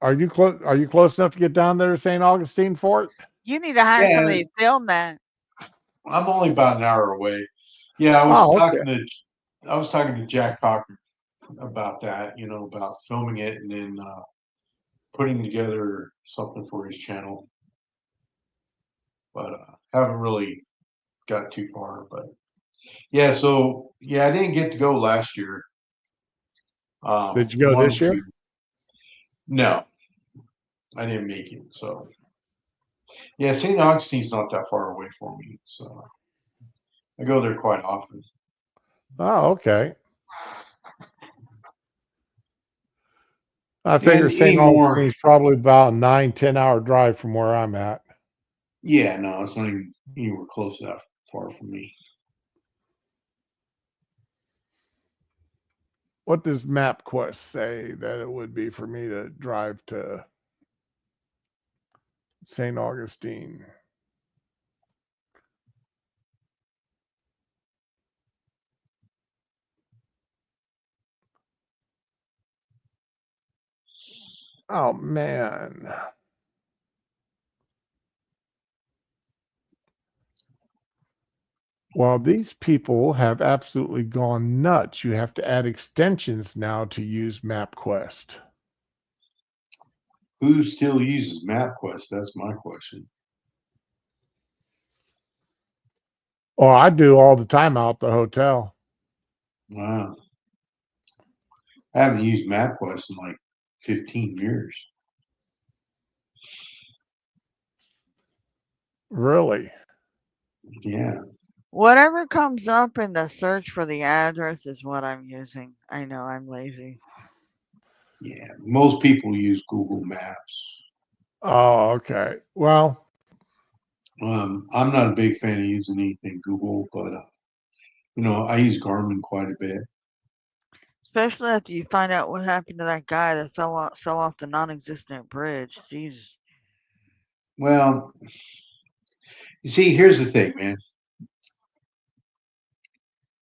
are you close? Are you close enough to get down there to St. Augustine for it? You need to hire Yeah. somebody to film that. I'm only about an hour away. Yeah, I was Oh, okay. talking to Jack Cochran about that, about filming it and then putting together something for his channel. But haven't really got too far. But yeah, I didn't get to go last year. Did you go this Wanted year? to. No, I didn't make it. So yeah, St. Augustine's not that far away for me, so I go there quite often. Oh, okay. I figure And St. anymore, Augustine's probably about a 9-10 hour drive from where I'm at. yeah, no, it's not even anywhere close that far from me. What does MapQuest say that it would be for me to drive to St. Augustine? Oh man. Well, these people have absolutely gone nuts. You have to add extensions now to use MapQuest. Who still uses MapQuest? That's my question. Oh, I do all the time out at the hotel. Wow. I haven't used MapQuest in like 15 years. Really? Yeah. Whatever comes up in the search for the address is what I'm using. I know I'm lazy. Yeah. Most people use Google Maps. Oh, okay. Well, I'm not a big fan of using anything Google, but I use Garmin quite a bit. Especially after you find out what happened to that guy that fell off the non-existent bridge. Jesus. Well, you see, here's the thing, man.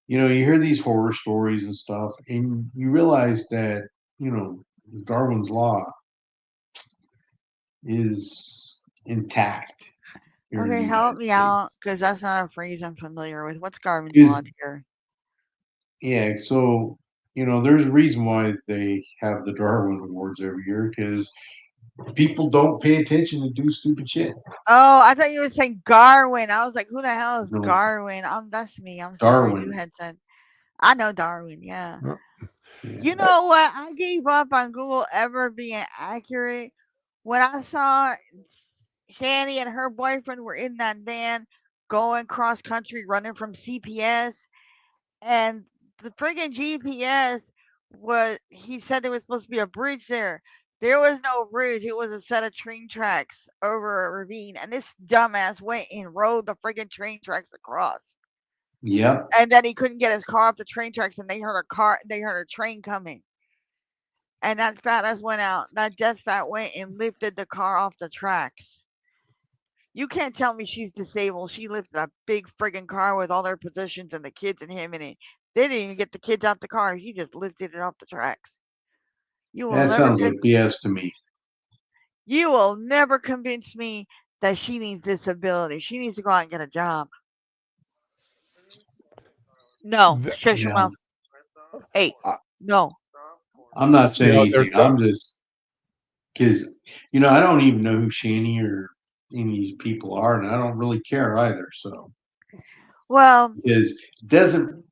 You hear these horror stories and stuff, and you realize that, Darwin's law is intact here in Okay, the help United me States. out, because that's not a phrase I'm familiar with. What's Garmin's law Is here? Yeah, so there's a reason why they have the Darwin Awards every year because people don't pay attention to do stupid shit. Oh, I thought you were saying Garwin. I was like, who the hell is No, Garwin? That's me. I'm sorry. You Darwin. had said. I know Darwin. Yeah. Yeah. You know what? I gave up on Google ever being accurate when I saw Shani and her boyfriend were in that van going cross country running from CPS, and the friggin' GPS he said there was supposed to be a bridge there. There was no bridge. It was a set of train tracks over a ravine, and this dumbass went and rode the friggin' train tracks across. Yep. And then he couldn't get his car off the train tracks, and they heard a train coming. And that fat ass went out. That death fat went and lifted the car off the tracks. You can't tell me she's disabled. She lifted a big friggin' car with all their possessions and the kids and him in it. They didn't even get the kids out the car. She just lifted it off the tracks. You will That never sounds like con- BS to me. you will never convince me that she needs disability. She needs to go out and get a job. No, th- shut your Yeah. mouth. Hey, uh, no. I'm not saying there's anything. I'm just because I don't even know who Shani or any of these people are, and I don't really care either. So Well, because doesn't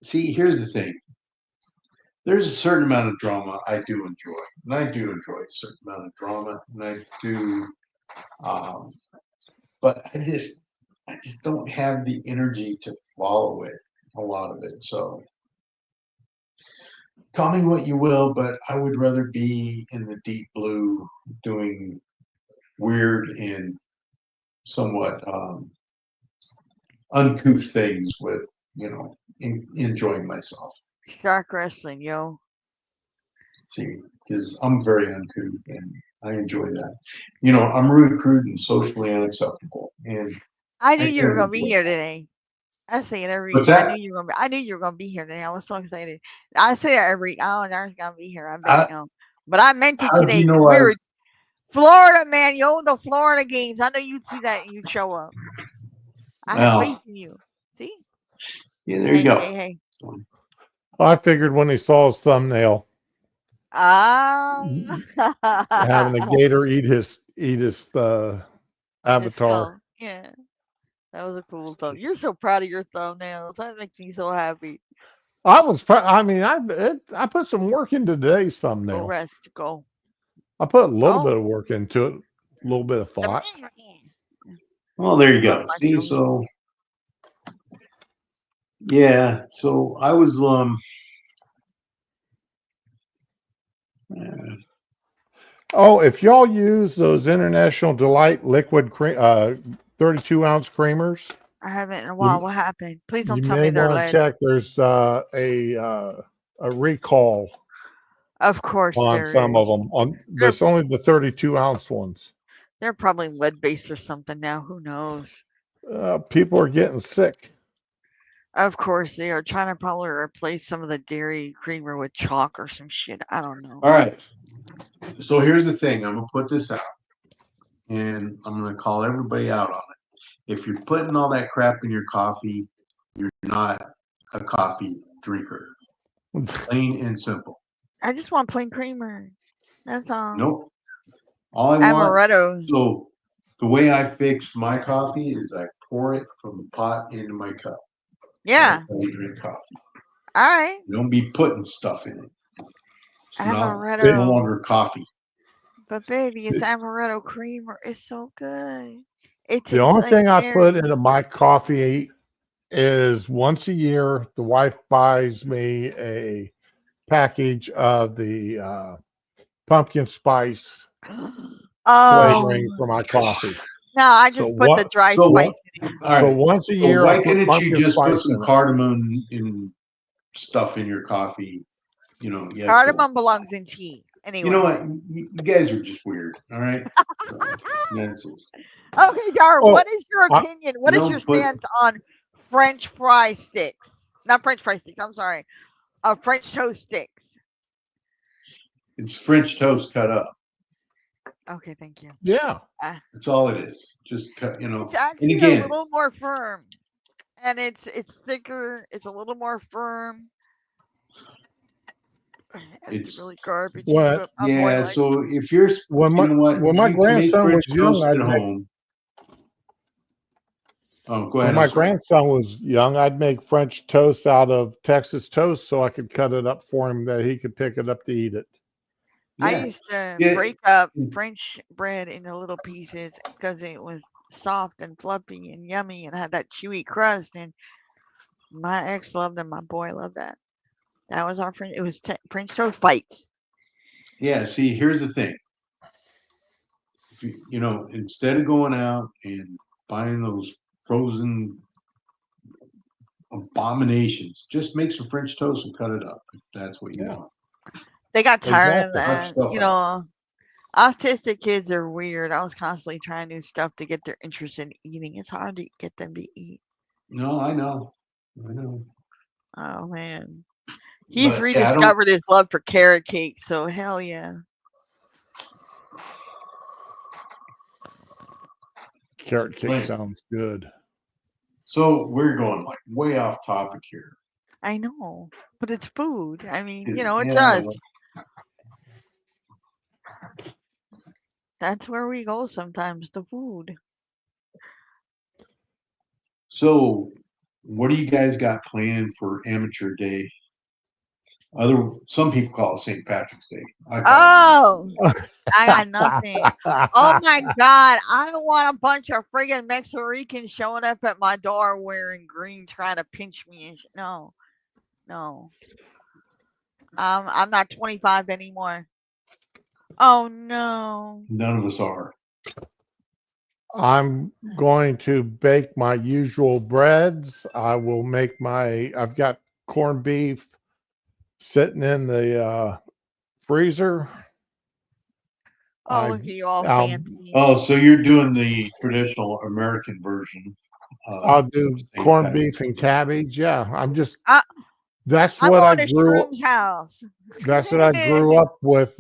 see, here's the thing. There's a certain amount of drama I do enjoy, and I do enjoy a certain amount of drama, and I do, um, but I just don't have the energy to follow it, a lot of it. So call me what you will, but I would rather be in the deep blue doing weird and somewhat uncouth things with, enjoying myself. shark wrestling, yo. See, because I'm very uncouth and I enjoy that. I'm rude, crude, and socially unacceptable, and I knew I you were kind of gonna be enjoy here that. today. I say it every. What's that? I knew you were gonna be here today. I was so excited. I say it every. Oh, Darren's gonna be here. I bet How, you know. But I meant it how do today you because know we I? were Florida, man. You own the Florida games. I know you'd see that and you'd show up. I have faith Well, in you. See? yeah, there you Hey, go. hey, hey. I figured when he saw his thumbnail, Ah, having a gator eat his his avatar. skull. Yeah, that was a cool thumb. You're so proud of your thumbnails. That makes me so happy. I mean, I put some work into today's Go thumbnail. rest. Go. I put a little Go. bit of work into it, a little bit of thought. Well, there you Love go. See, mushrooms. so yeah, so I was uh, Oh, if y'all use those International Delight liquid 32-ounce creamers, I haven't in a while. you What happened? Please you don't tell may me they're want to lead. check. There's a recall Of course on there some of is. them. But They're it's only the 32-ounce ones. they're probably lead based or something now. Who knows? People are getting sick. Of course they are trying to probably replace some of the dairy creamer with chalk or some shit. I don't know. all right. So here's the thing. I'm gonna put this out, and I'm gonna call everybody out on it. If you're putting all that crap in your coffee, you're not a coffee drinker. Plain and simple. I just want plain creamer. That's all. Nope. All I want. Amaretto. So the way I fix my coffee is I pour it from the pot into my cup. Yeah. That's how you drink coffee. All right. You don't be putting stuff in it. It's no Amaretto. longer coffee. But baby, it's amaretto creamer. It's so good. It The tastes only like thing I put berry. into my coffee is once a year, the wife buys me a package of the pumpkin spice flavoring Oh for my coffee. no, I So just put the what? dry So spice in it. all So right. once a So year, I why put couldn't you pumpkin just put spice some in it. cardamom and stuff in your coffee? You know, yeah. Cardamom belongs in tea. You know Anyway. what? You guys are just weird. All right. So, that's just, Okay, Dar, Oh, what is your I, opinion? What is your put stance on French fry sticks? Not French fry sticks, I'm sorry. French toast sticks. it's French toast cut up. Okay, thank you. yeah. That's all it is. Just cut. You know. It's And actually a again, little more firm. And it's thicker, it's a little more firm. And it's it's really garbagey, When but my boy yeah. likes So if you're, you know what, when my you can make grandson French was young, toast at I'd make home. Oh, go when ahead. my I'm sorry. grandson was young, I'd make French toast out of Texas toast so I could cut it up for him that he could pick it up to eat it. I Yeah. used to Yeah. break up French bread into little pieces because it was soft and fluffy and yummy and had that chewy crust. And my ex loved it. My boy loved that. That was our French. It was French toast bites. Yeah. See, here's the thing. If you know, instead of going out and buying those frozen abominations, just make some French toast and cut it up if that's what you Yeah, want. They got tired of exactly. Cut that. stuff You out. know, autistic kids are weird. I was constantly trying new stuff to get their interest in eating. It's hard to get them to eat. No, I know. I know. Oh man. He's But yeah, I don't. rediscovered his love for carrot cake, so hell yeah. Carrot cake Right. sounds good. So we're going like way off topic here. I know. But it's food. I mean, Is it's yeah. us. That's where we go sometimes, the food. So what do you guys got planned for Amateur Day? Some people call it St. Patrick's Day. I call Oh, I got nothing. Oh my god, I don't want a bunch of friggin' Mexicans showing up at my door wearing green trying to pinch me and no. No. I'm not 25 anymore. Oh no. none of us are. I'm going to bake my usual breads. I've got corned beef sitting in the freezer. Oh, I look at you all I'll fancy. Oh, so you're doing the traditional American version I'll of do St. corned beef Patrick's and Day. cabbage. Yeah, I, that's I'm what I going to grew Shroom's house. that's what I grew up with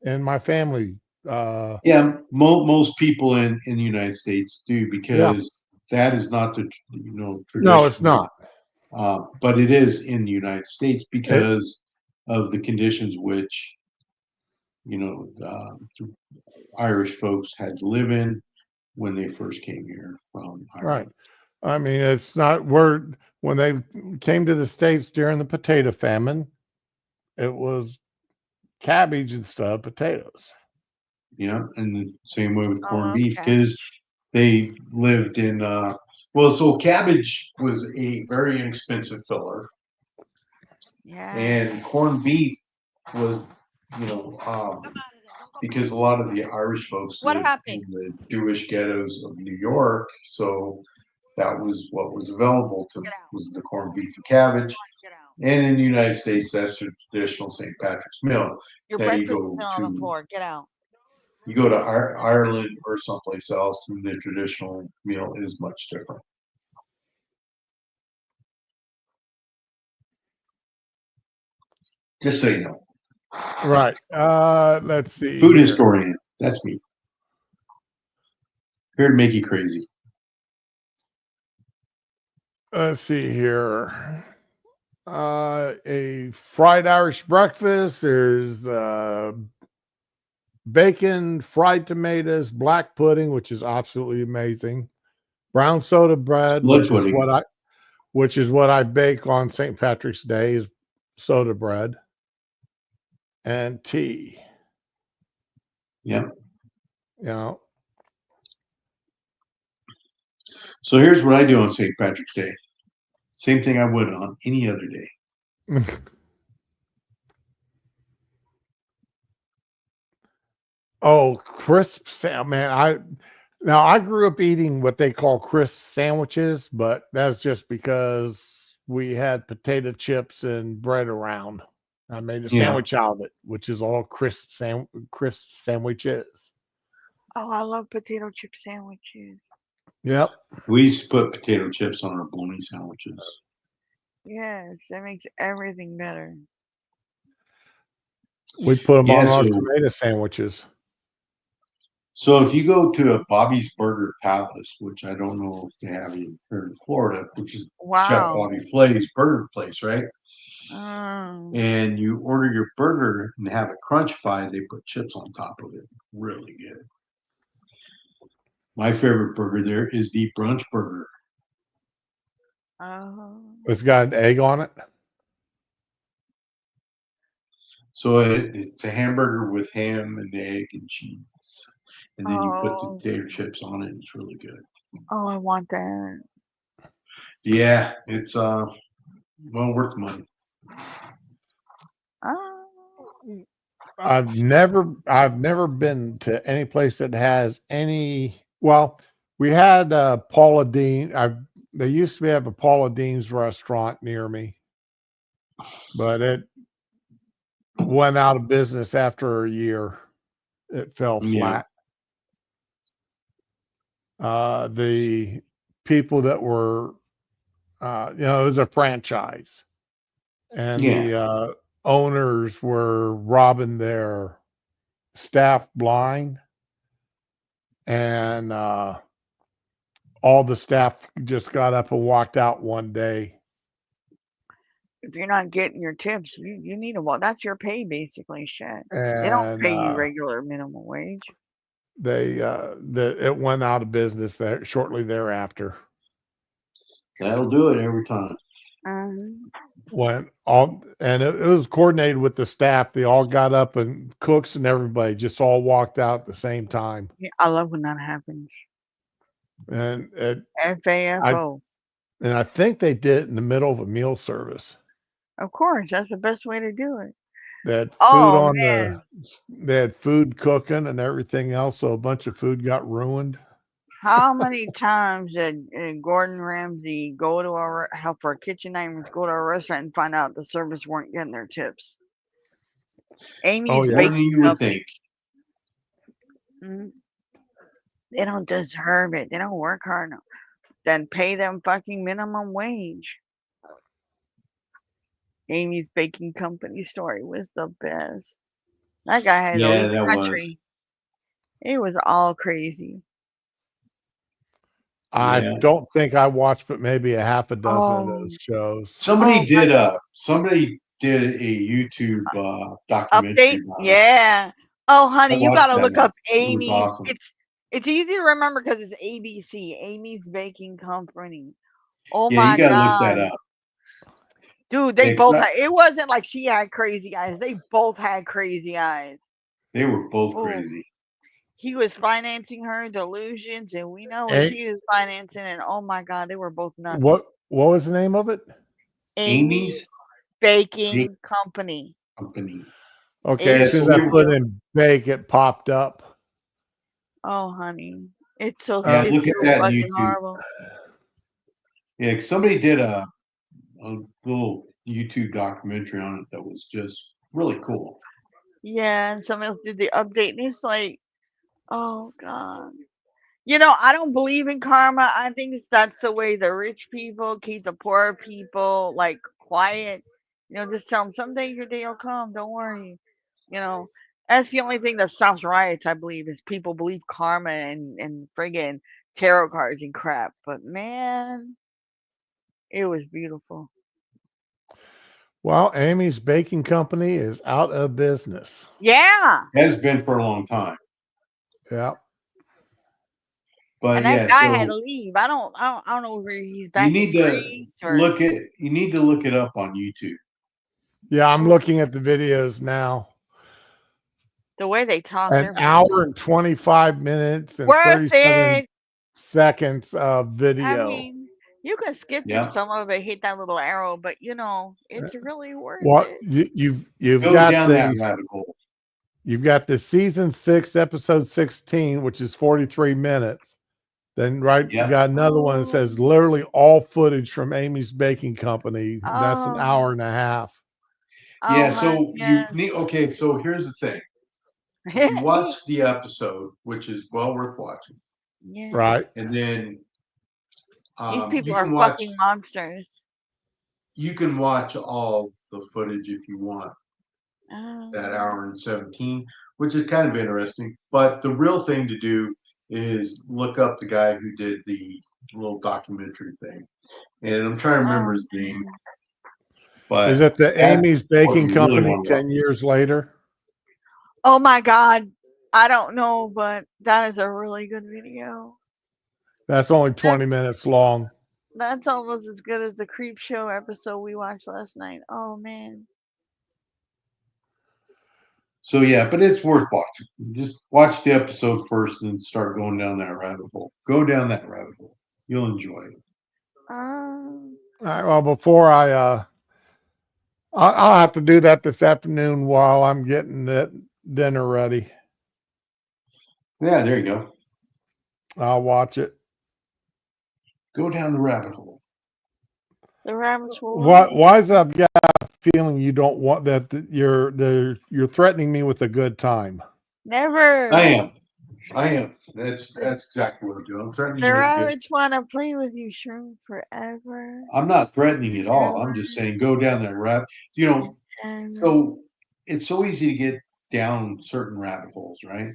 in my family. Yeah, most people in the United States do Yeah. because that is not the No, it's traditional, not. but it is in the United States It because of the conditions which the Irish folks had to live in when they first came here from right. Ireland. I mean, it's not we're when they came to the States during the potato famine, it was cabbage instead of potatoes. Yeah, and the same way with I corned love beef because cabbage. they lived in well, so cabbage was a very inexpensive filler, Yeah. and corned beef was, you know, because a lot of the Irish folks What lived happened? in the Jewish ghettos of New York, so that was what was available to Get out. was the corned beef and cabbage. Get out. And in the United States, that's the traditional St. Patrick's meal. Your Now breakfast is on the floor. Get out. you go to Ireland or someplace else, and the traditional meal is much different. Just so you know, Right. Let's see food here. historian. That's me. Here to make you crazy. Let's see here. A fried Irish breakfast. There's bacon, fried tomatoes, black pudding, which is absolutely amazing, brown soda bread, Blood pudding. which is what I bake on St. Patrick's Day is soda bread and tea. Yep. You know, So here's what I do on St. Patrick's Day. Same thing I would on any other day. oh, crisp man. I grew up eating what they call crisp sandwiches, but that's just because we had potato chips and bread around. I made a Yeah. sandwich out of it, which is all crisp sandwiches. Oh, I love potato chip sandwiches. Yep. We used to put potato chips on our bologna sandwiches. Yes, that makes everything better. We put them Yeah, on our so tomato sandwiches. if you go to a Bobby's Burger Palace, which I don't know if they have here in Florida, which is Chef Wow. Bobby Flay's burger place, right? Mm. And you order your burger and have a crunch fry, they put chips on top of it. Really good. My favorite burger there is the brunch burger. Oh. It's got an egg on it. So it's a hamburger with ham and egg and cheese. And then you put the Oh. potato chips on it. And it's really good. Oh, I want that. Yeah, it's well worth the money. Oh. I've never been to any place that has any. Well, we had Paula Dean. They used to have a Paula Dean's restaurant near me, but it went out of business after a year. It fell Yeah. flat. The people that were, it was a franchise, and Yeah. the owners were robbing their staff blind, and all the staff just got up and walked out one day. If you're not getting your tips, you need to. Well, that's your pay basically. Shit. They don't And pay you regular minimum wage. it went out of business there shortly thereafter. That'll do it every time. When all and it was coordinated with the staff. They all got up and cooks and everybody just all walked out at the same time. Yeah, I love when that happens. And FAFO. I think they did it in the middle of a meal service. Of course, that's the best way to do it. They had food Oh on man, they had food cooking and everything else, so a bunch of food got ruined. how many times did Gordon Ramsay go to help our kitchen neighbors go to a restaurant and find out the servers weren't getting their tips? Amy's yeah. More than baking you would company. think. They don't deserve it. They don't work hard enough. Then pay them fucking minimum wage. Amy's baking company story was the best. That guy had to Yeah, leave the that was. country. It was all crazy. I Yeah. don't think I watched but maybe a half a dozen of Oh, those shows. Somebody my did a YouTube documentary update. about it. Yeah. Oh, I honey, you watched gotta that look one. up It was Amy's. awesome. It's easy to remember because it's ABC, Amy's Baking Company. Oh Yeah, you my gotta look that god, up. dude, they Yeah, 'cause both had. It wasn't like she had crazy eyes. They both had crazy eyes. they were both Oh, crazy. he was financing her delusions, and we know what A- she was financing. And oh my god, they were both nuts. what was the name of it? Amy's Baking Company. Company. Okay, Yeah, as soon so as I they were. put in bake, it popped up. Oh, honey, it's so Yeah, it's look at so that on fucking YouTube. horrible. Yeah, 'cause somebody did a little YouTube documentary on it that was just really cool. Yeah, and somebody else did the update, and it's like, oh god. You know, I don't believe in karma. I think that's the way the rich people keep the poor people like quiet. You know, just tell them someday your day will come. Don't worry. You know, that's the only thing that stops riots. I believe is people believe karma and friggin' tarot cards and crap. But man, it was beautiful. Well, Amy's Baking Company is out of business. Yeah. Has been for a long time. Yeah. But And that yeah, guy had so to leave. I don't know where he's you back in need to Greece or look it up on YouTube. Yeah, I'm oh, looking at the videos now. the way they talk. An They're hour and 25 minutes and worth 37 it. seconds of I video. mean, you can skip through Yeah. some of it, hit that little arrow, but it's really worth What it. you've Go got down that the rabbit hole. you've got the season 6 episode 16, which is 43 minutes. Then you Yep. got another one that Oh, says literally all footage from Amy's Baking Company. That's an oh, hour and a half. oh, Yeah, honey, so you yes. need okay, so here's the thing. If you watch the episode, which is well worth watching, Yeah. Right. and then These you people are can watch fucking monsters. all the footage if you want, that Um, hour and 17, which is kind of interesting. But the real thing to do is look up the guy who did the little documentary thing. And I'm trying to remember oh, his name, man. Is but it the that's Amy's what Baking you really Company want to watch. 10 years later? Oh my God. I don't know, but that is a really good video. That's only That, 20 minutes long. that's almost as good as the Creep Show episode we watched last night. Oh man. So yeah, but it's worth watching. Just watch the episode first and start going down that rabbit hole. Go down that rabbit hole. You'll enjoy it. Um, All right, well, before I'll have to do that this afternoon while I'm getting that dinner ready. Yeah, there you go. I'll watch it. Go down the rabbit hole. the rabbit's hole. Why is I've got a feeling you don't want that you're threatening me with a good time. I Never. am. I am. That's exactly what I'm doing. I'm threatening The you with a good. rabbits want to play with you, Shroom, forever I'm not threatening at and all. I'm just saying go down that rabbit. You know, ever. so it's so easy to get down certain rabbit holes, right?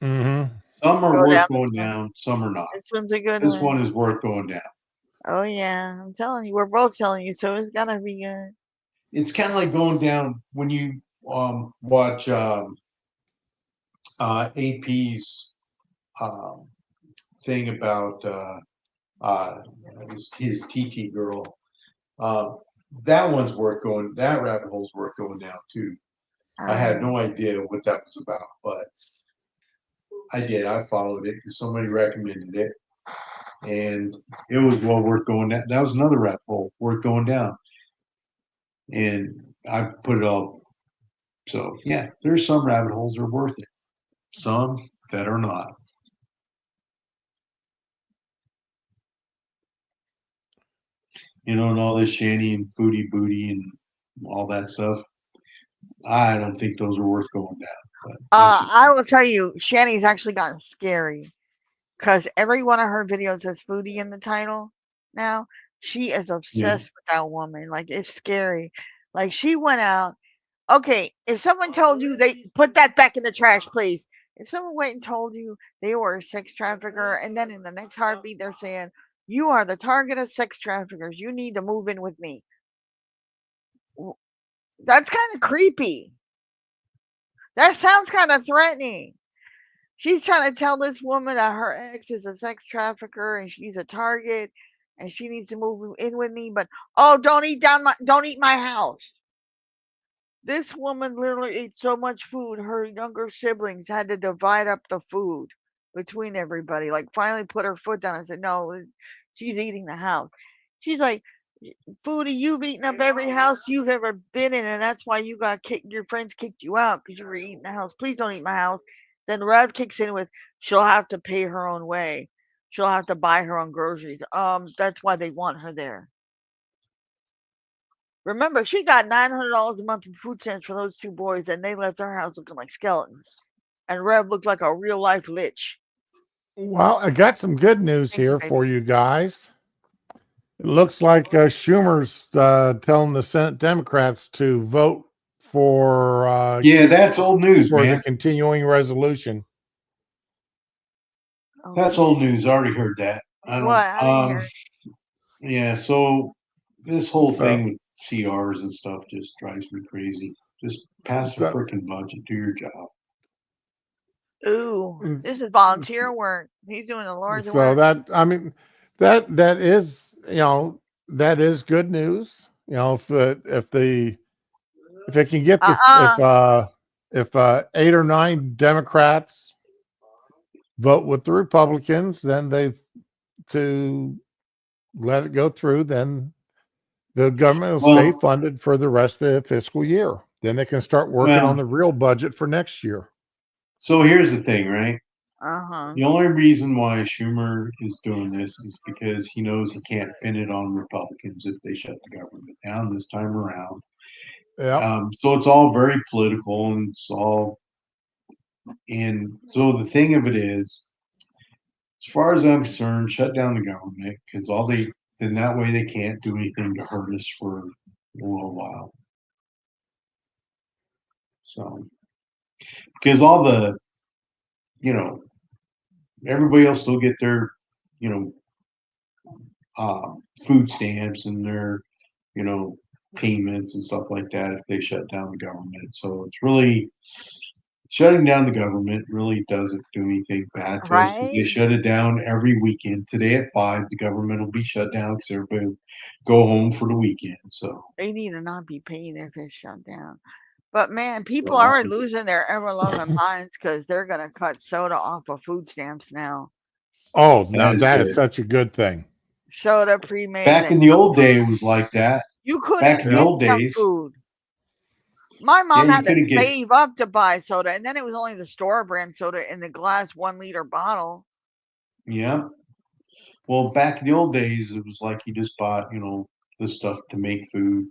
Mm-hmm. Some are Go down worth this going one. down, some are not. This one's a good This one. one is worth going down. Oh yeah, I'm telling you, we're both telling you, so it's gotta be good. It's kind of like going down when you watch AP's um, thing about his TT girl. Uh, that one's worth going. That rabbit hole's worth going down too. I had no idea what that was about, but I did. I followed it because somebody recommended it, and it was well worth going down. That was another rabbit hole worth going down, and I put it all. So yeah, there's some rabbit holes that are worth it. Some that are not. You know, and all this shanty and foodie booty and all that stuff. I don't think those are worth going down. But that's just I will tell you, Shani's actually gotten scary because every one of her videos has foodie in the title. Now she is yeah. obsessed with that woman. Like it's scary. Like she went out. Okay, if someone told you they put that back in the trash, please. If someone went and told you they were a sex trafficker, and then in the next heartbeat they're saying you are the target of sex traffickers, you need to move in with me. That's kind of creepy. That sounds kind of threatening. She's trying to tell this woman that her ex is a sex trafficker and she's a target and she needs to move in with me, but oh, don't eat my house. This woman literally ate so much food, her younger siblings had to divide up the food between everybody. Like, finally put her foot down and said, no, she's eating the house. She's like, Foodie, you've eaten up every house you've ever been in, and that's why you got kicked. Your friends kicked you out because you were eating the house. Please don't eat my house. Then Rev kicks in with, she'll have to pay her own way. She'll have to buy her own groceries. That's why they want her there. Remember, she got $900 a month in food stamps for those two boys, and they left their house looking like skeletons. And Rev looked like a real life lich. Well, I got some good news Thank you, here baby. for you guys. It looks like Schumer's telling the Senate Democrats to vote Yeah, that's old news, for the man. continuing resolution. Oh, That's yeah. old news. I already heard that. I What? don't. I didn't hear it. Yeah. So this whole Uh, thing with CRs and stuff just drives me crazy. Just pass the So, freaking budget. Do your job. Ooh, mm, this is volunteer work. He's doing the Lord's so work. that I mean, that is that is good news. If it can get this Uh-uh. if 8 or 9 Democrats vote with the Republicans, then they to let it go through, then the government will stay Well, funded for the rest of the fiscal year. Then they can start working on well. the real budget for next year. So here's the thing, right? Uh-huh. The only reason why Schumer is doing this is because he knows he can't pin it on Republicans if they shut the government down this time around. Yeah. So it's all very political, and it's all. And so the thing of it is, as far as I'm concerned, shut down the government because then that way they can't do anything to hurt us for a little while. So because all the, you know, everybody else still get their, you know, food stamps and their, you know, payments and stuff like that if they shut down the government. So it's really shutting down the government really doesn't do anything bad to us because they Right? shut it down every weekend. Today at 5, the government will be shut down because everybody will go home for the weekend. So, They need to not be paying if it's shut down. But man, people so are losing their ever loving minds because they're gonna cut soda off of food stamps now. Oh, that now is that is good. such a good thing. Soda pre-made Back in and the old day, it was like that. you Back couldn't in the Yeah. get old junk days, food. My yeah, mom you had to couldn't get. save up to buy soda, and then it was only the store brand soda in the glass 1 liter bottle. Yeah. Well, back in the old days, it was like you just bought, the stuff to make food,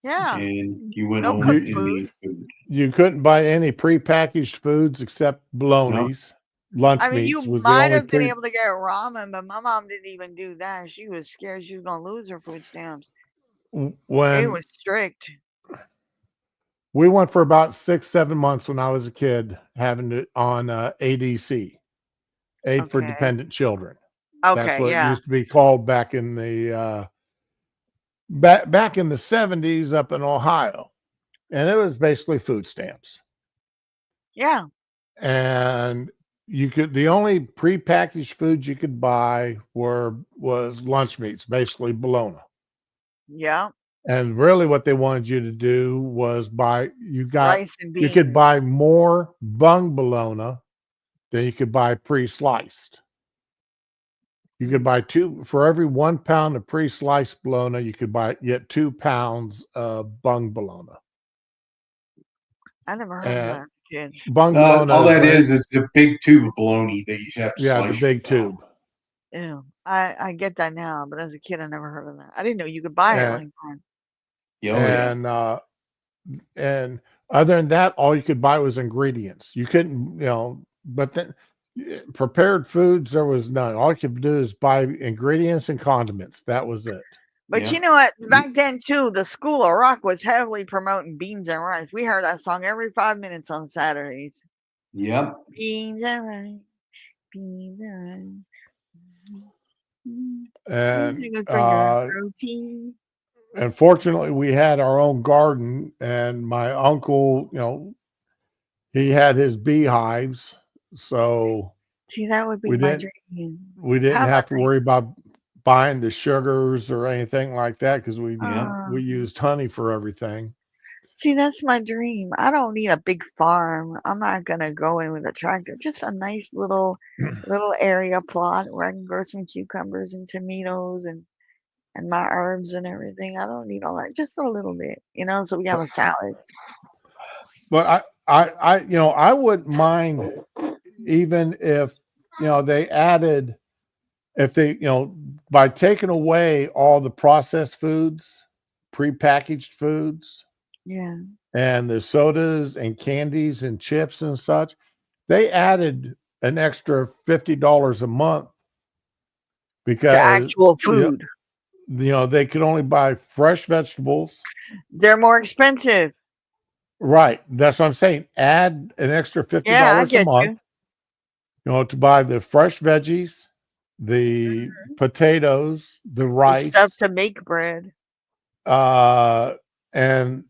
Yeah, and you went no home cooked You and food. made food. you couldn't buy any prepackaged foods except No, bolognas. Lunch I mean, meats you was the might only have been pre. able to get ramen, but my mom didn't even do that. She was scared she was gonna lose her food stamps. It When was strict. we went for about 6, 7 months when I was a kid, having it on ADC, Aid for Okay. Dependent Children. That's Okay. what it Yeah. used to be called back in the back in the 70s up in Ohio, and it was basically food stamps. Yeah. And the only prepackaged foods you could buy was lunch meats, basically bologna. Yeah. And really what they wanted you to do was Rice and you could beans. buy more bung bologna than you could buy pre-sliced. You could buy two for every 1 pound of pre-sliced bologna, you could get 2 pounds of bung bologna. I never heard of And that kid. bung bologna all is that is the big tube of bologna that you have to yeah, the slice big down. tube. Ew. I get that now, but as a kid, I never heard of that. I didn't know you could buy it And like that. Oh yeah, and and other than that, all you could buy was ingredients. You couldn't, but then prepared foods there was none. All you could do is buy ingredients and condiments. That was it. But yeah, you know what? Back then too, the School of Rock was heavily promoting beans and rice. We heard that song every 5 minutes on Saturdays. yep, Beans and rice, beans and rice. Beans are And good for your protein. fortunately, we had our own garden, and my uncle, he had his beehives, so See, that would be we my didn't dream. we didn't Have a have to worry about buying the sugars or anything like that because yep, we used honey for everything. see, that's my dream. I don't need a big farm. I'm not gonna go in with a tractor. Just a nice little area plot where I can grow some cucumbers and tomatoes and my herbs and everything. I don't need all that. Just a little bit, so we have a salad. But I wouldn't mind even if they added if they by taking away all the processed foods, prepackaged foods, Yeah. and the sodas and candies and chips and such, they added an extra $50 a month To because actual food. they could only buy fresh vegetables. They're more expensive. Right. That's what I'm saying. Add an extra fifty Yeah, I dollars a get month, you. to buy the fresh veggies, the potatoes, the The stuff rice, to make bread. uh, and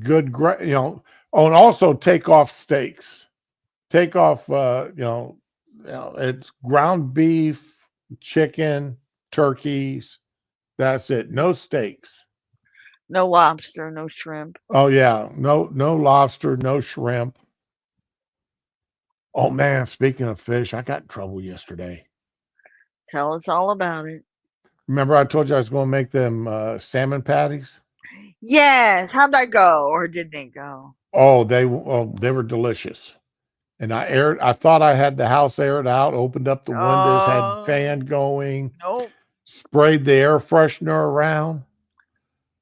good, oh, and also take off steaks. Take off, it's ground beef, chicken, turkeys. That's it. No steaks. No lobster, no shrimp. Oh yeah, no lobster, no shrimp. Oh man, speaking of fish, I got in trouble yesterday. Tell us all about it. Remember I told you I was going to make them salmon patties? Yes. How'd that go? Or did they go? They were delicious. And I thought I had the house aired out, opened up the windows, had fan Oh, going, nope. sprayed the air freshener around.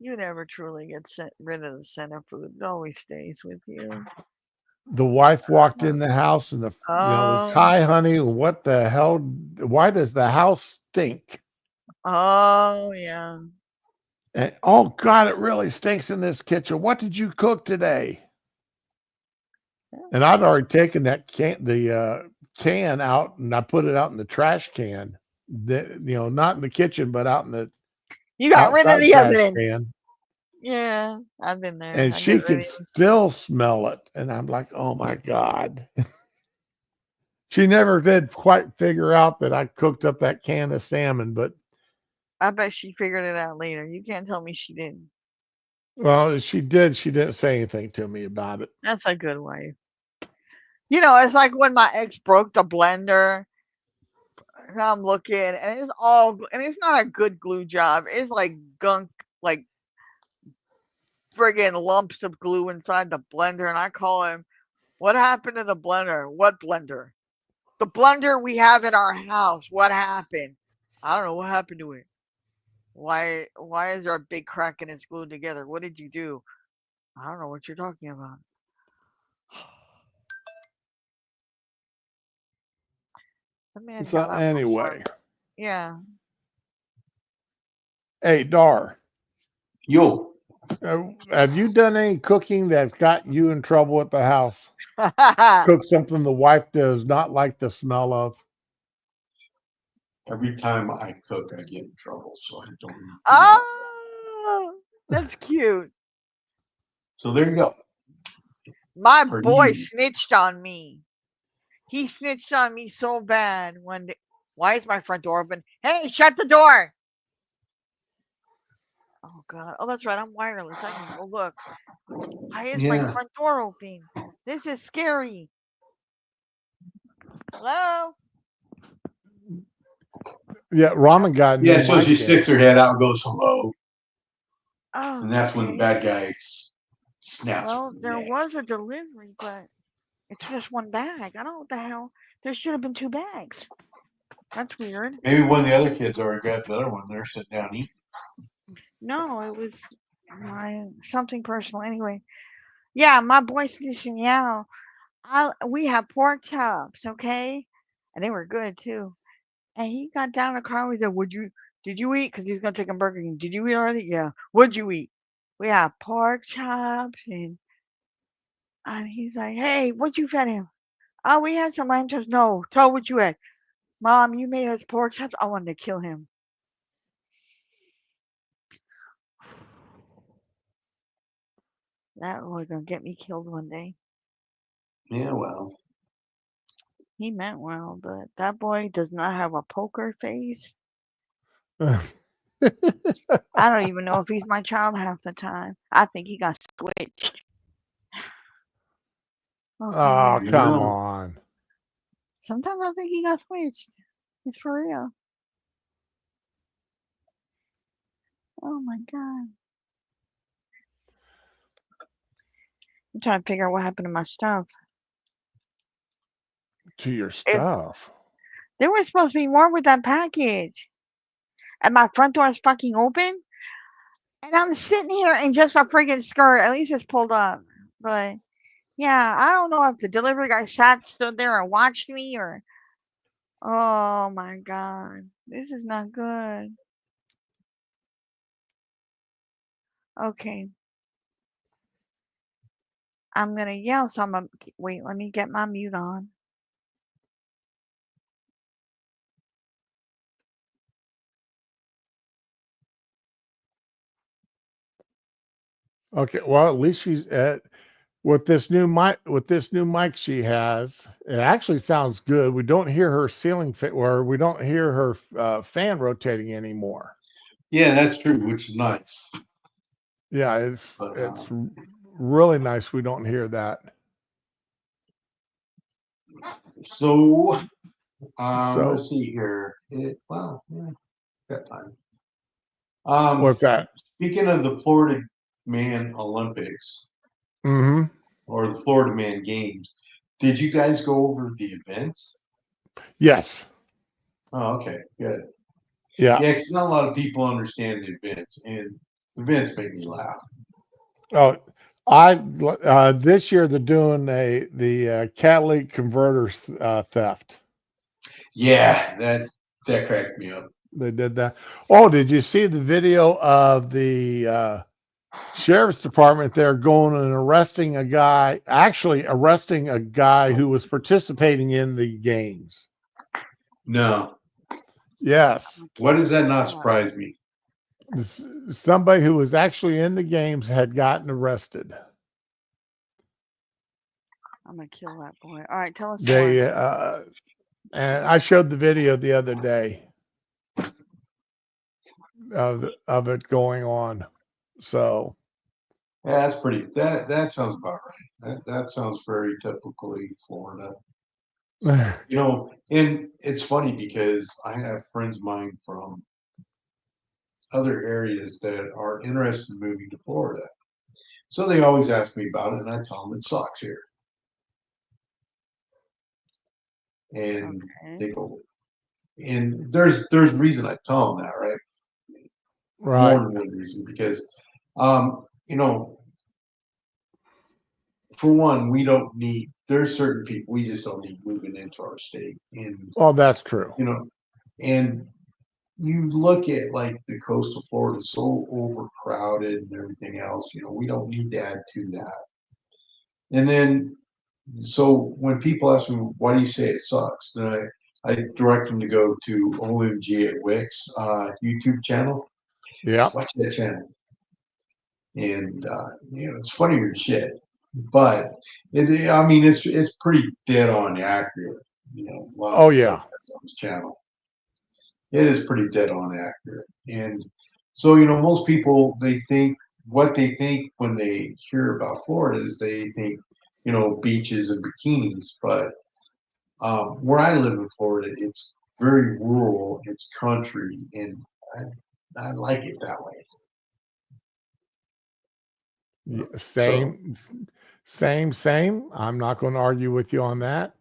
You never truly get rid of the center food. It always stays with you. The wife walked in the house and was, Oh, hi honey, what the hell? Why does the house stink? oh, yeah. And oh God, it really stinks in this kitchen. What did you cook today? And I'd already taken the can out, and I put it out in the trash can. Not in the kitchen, but out in the You got rid of outside the trash evidence. can. Yeah, I've been there. And I she get rid could of it. still smell it. And I'm like, oh my God. She never did quite figure out that I cooked up that can of salmon, but I bet she figured it out later. You can't tell me she didn't. well, she did. She didn't say anything to me about it. That's a good wife. It's like when my ex broke the blender, and I'm looking, and it's not a good glue job. It's like gunk, like friggin' lumps of glue inside the blender. And I call him, what happened to the blender? What blender? The blender we have in our house. What happened? I don't know what happened to it. Why is there a big crack and it's glued together? What did you do? I don't know what you're talking about. The man So got up before. anyway, Yeah. hey Dar, Yo, have you done any cooking that's got you in trouble at the house? Cook something the wife does not like the smell of? every time I cook, I get in trouble, so I don't eat. Oh, that's cute. So there you go. My Or boy you. snitched on me. He snitched on me so bad why is my front door open? Hey, shut the door. Oh God. Oh, that's right. I'm wireless. I can go look. Why is my Yeah. front door open? This is scary. Hello? Yeah, Ramen got a new Yeah, so she mic in. sticks her head out and goes hello, Oh, and that's when the okay. bad guy snaps her Well, from the there neck. was a delivery, but it's just one bag. I don't know what the hell. There should have been 2 bags. That's weird. Maybe one of the other kids already grabbed the other one. They're sitting down eating. No, it was something personal. Anyway, yeah, my boy snitching out. We have pork chops, okay, and they were good too. And he got down in the car. We said, Did you eat?" Because he was gonna take a Burger King. Did you eat already? Yeah. What'd you eat? We have pork chops, and he's like, "Hey, what you fed him?" "Oh, we had some lamb chops." "No, tell what you had." "Mom, you made us pork chops." I wanted to kill him. That boy gonna get me killed one day. Yeah, well. He meant well, but that boy does not have a poker face. I don't even know if he's my child half the time. I think he got switched. Okay, Oh, weird. come No. on. Sometimes I think he got switched. It's for real. Oh my god. I'm trying to figure out what happened to my stuff. To your If stuff. there was supposed to be more with that package, and my front door is fucking open, and I'm sitting here in just a freaking skirt. At least it's pulled up. But yeah, I don't know if the delivery guy stood there and watched me or. Oh my god, this is not good. Okay, I'm gonna yell, so I'm gonna wait. Let me get my mute on. Okay, well, at least she's at with this new mic. With this new mic she has, it actually sounds good. We don't hear her ceiling fan, or we don't hear her fan rotating anymore. Yeah, that's true, which is nice. Yeah, But really nice. We don't hear that. so So let's see here. Well, yeah, got time. what's that? Speaking of the Florida Man Olympics Mm-hmm. or the Florida Man Games, did you guys go over the events? Yes. Oh, okay, good. Yeah. Yeah, because not a lot of people understand the events, and the events make me laugh. Oh, I this year they're doing the catalytic converters theft. Yeah, that cracked me up. They did that. Oh, did you see the video of the sheriff's department there going and arresting a guy, actually arresting a guy who was participating in the games? No, Yes. what does that not Yeah, surprise me? Somebody who was actually in the games had gotten arrested. I'm gonna kill that boy. All right, tell us more. They and I showed the video the other day of it going on. So Yeah, that's pretty. That sounds about right. That sounds very typically Florida. You know, and it's funny because I have friends of mine from other areas that are interested in moving to Florida. So they always ask me about it, and I tell them it sucks here. And Okay. they go, and there's a reason I tell them that, right? More right. than one reason, because you know, for one, we don't need. There's certain people we just don't need moving into our state, and Well, that's true. you know, and you look at like the coastal Florida so overcrowded and everything else. You know, we don't need to add to that. And then, so when people ask me, why do you say it sucks? Then I direct them to go to OMG at Wix YouTube channel. Yeah. Just watch that channel. And, you know, it's funnier than shit. But, I mean, it's pretty dead on accurate. You know, a lot of Oh the stuff yeah. that's on this channel. It is pretty dead on accurate. And so, you know, most people, they think what they think when they hear about Florida is they think, you know, beaches and bikinis. But where I live in Florida, it's very rural, it's country, and I like it that way. Yeah, So, same. I'm not going to argue with you on that.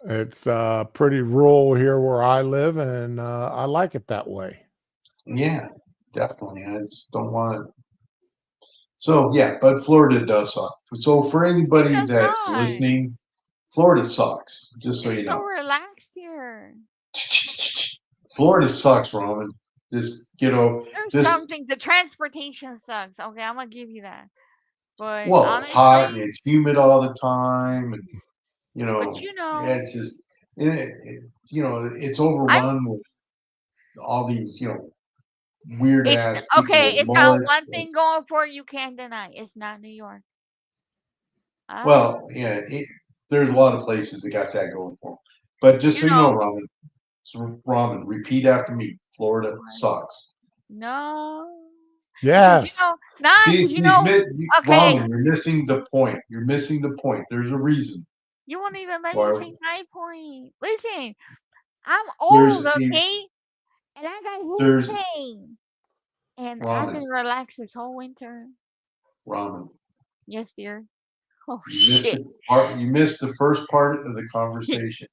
It's pretty rural here where I live, and I like it that way. yeah, definitely. I just don't want to. So, yeah, but Florida does suck. So, for It anybody does that's not. listening, Florida sucks, just so It's you so know. relaxed here. Florida sucks, Roman. Just get over There's this. something. The transportation sucks. Okay, I'm gonna give you that. But Well, it's hot and honestly, it's humid all the time, and but you yeah, know, it's just you know, it's I'm. overrun with all these weird It's ass people okay. with It's got mullets. one thing going for it you can't deny. It's not New York. Ah, Well, yeah, there's a lot of places that got that going for them. But just you so you know, know Ramen, Ramen, repeat after me. Florida what? sucks. No, because you Yes. know, nah, because See, you know. Okay, Ramen, you're missing the point. You're missing the point. There's a reason you won't even let me why say my point. Listen, I'm there's old, a okay, and I got there's head pain, and I've Ramen, been relaxed this whole winter. Ramen. Yes, dear. Oh You missed shit. the part. You missed the first part of the conversation.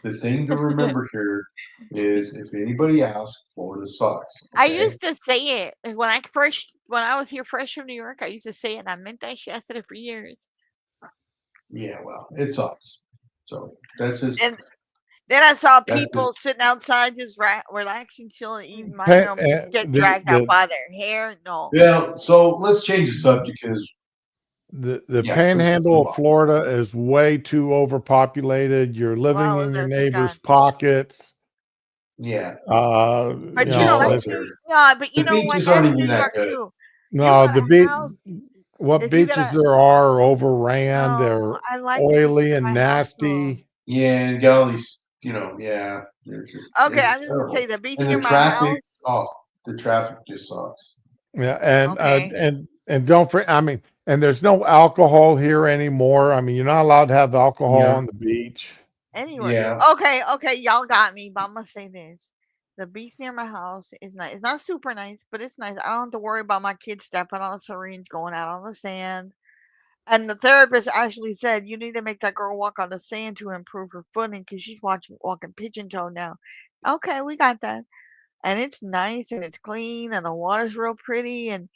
The thing to remember here is, if anybody asks, Florida sucks. I Okay. used to say it when I was here fresh from New York. I used to say it, and I meant that shit. I said it for years. Yeah. Well, it sucks. So that's just And then I saw that's just people sitting outside just relaxing, chilling, eating my just get The dragged out by their hair. No. yeah. So let's change the subject because the yeah, let's just panhandle move of on. Florida is way too overpopulated. You're living Well, in your there's a neighbor's gun. Yeah. You But you know, No, know, that's that's it's New there. no, but you The know what? beaches aren't That's even New that York good. too. You No, got the a beach. house. What If you got beaches a there are overran. no, They're I like the beach oily in and my house too. nasty. Yeah, and got all these, yeah, Okay, it's I'm just gonna say terrible. the beach And near the my traffic, house. oh, the traffic just sucks. Yeah, Okay, and don't forget. I mean, and there's no alcohol here anymore. I mean, you're not allowed to have alcohol Yeah, on the beach. anywhere. yeah. Okay, y'all got me, but I'm gonna say this. The beach near my house is nice. It's not super nice, but it's nice. I don't have to worry about my kids stepping on a syringe, going out on the sand. And the therapist actually said you need to make that girl walk on the sand to improve her footing because she's walking pigeon toe now. Okay, we got that. And it's nice and it's clean and the water's real pretty and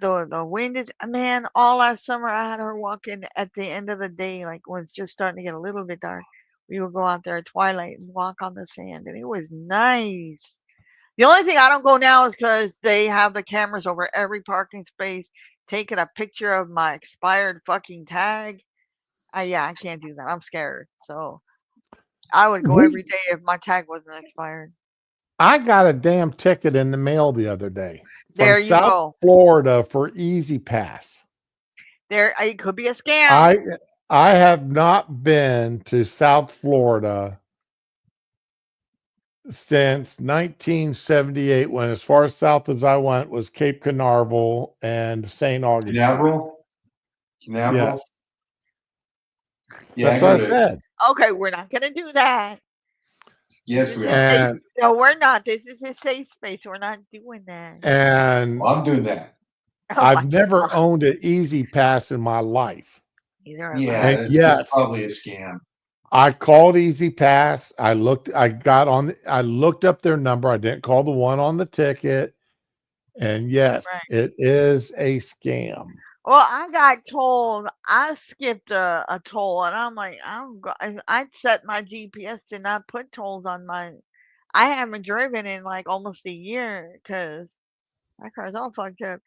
the wind is man, all last summer I had her walking at the end of the day, like when it's just starting to get a little bit dark. We would go out there at twilight and walk on the sand and it was nice. The only thing I don't go now is because they have the cameras over every parking space taking a picture of my expired fucking tag. Yeah, I can't do that. I'm scared. So I would go We every day if my tag wasn't expired. I got a damn ticket in the mail the other day from There you South go. Florida for Easy Pass. There, it could be a scam. I I have not been to South Florida since 1978, when as far south as I went was Cape Canaveral and St. Augustine. Canaveral, Yes, Canaveral. Yeah, I that's what go I to. said. Okay, we're not gonna do that. This Yes, is we a are. safe. And No, we're not. This is a safe space. We're not doing that. and Well, I'm doing that. Oh I've my never god. owned an Easy Pass in my life. Neither have Yeah, And I. it's yes, probably a scam. I called Easy Pass. I looked up their number. I didn't call the one on the ticket. And yes, Right. it is a scam. Well, I got told I skipped a toll, and I'm like, I don't go. I set my GPS to not put tolls on my. I haven't driven in like almost a year because my car's all fucked up.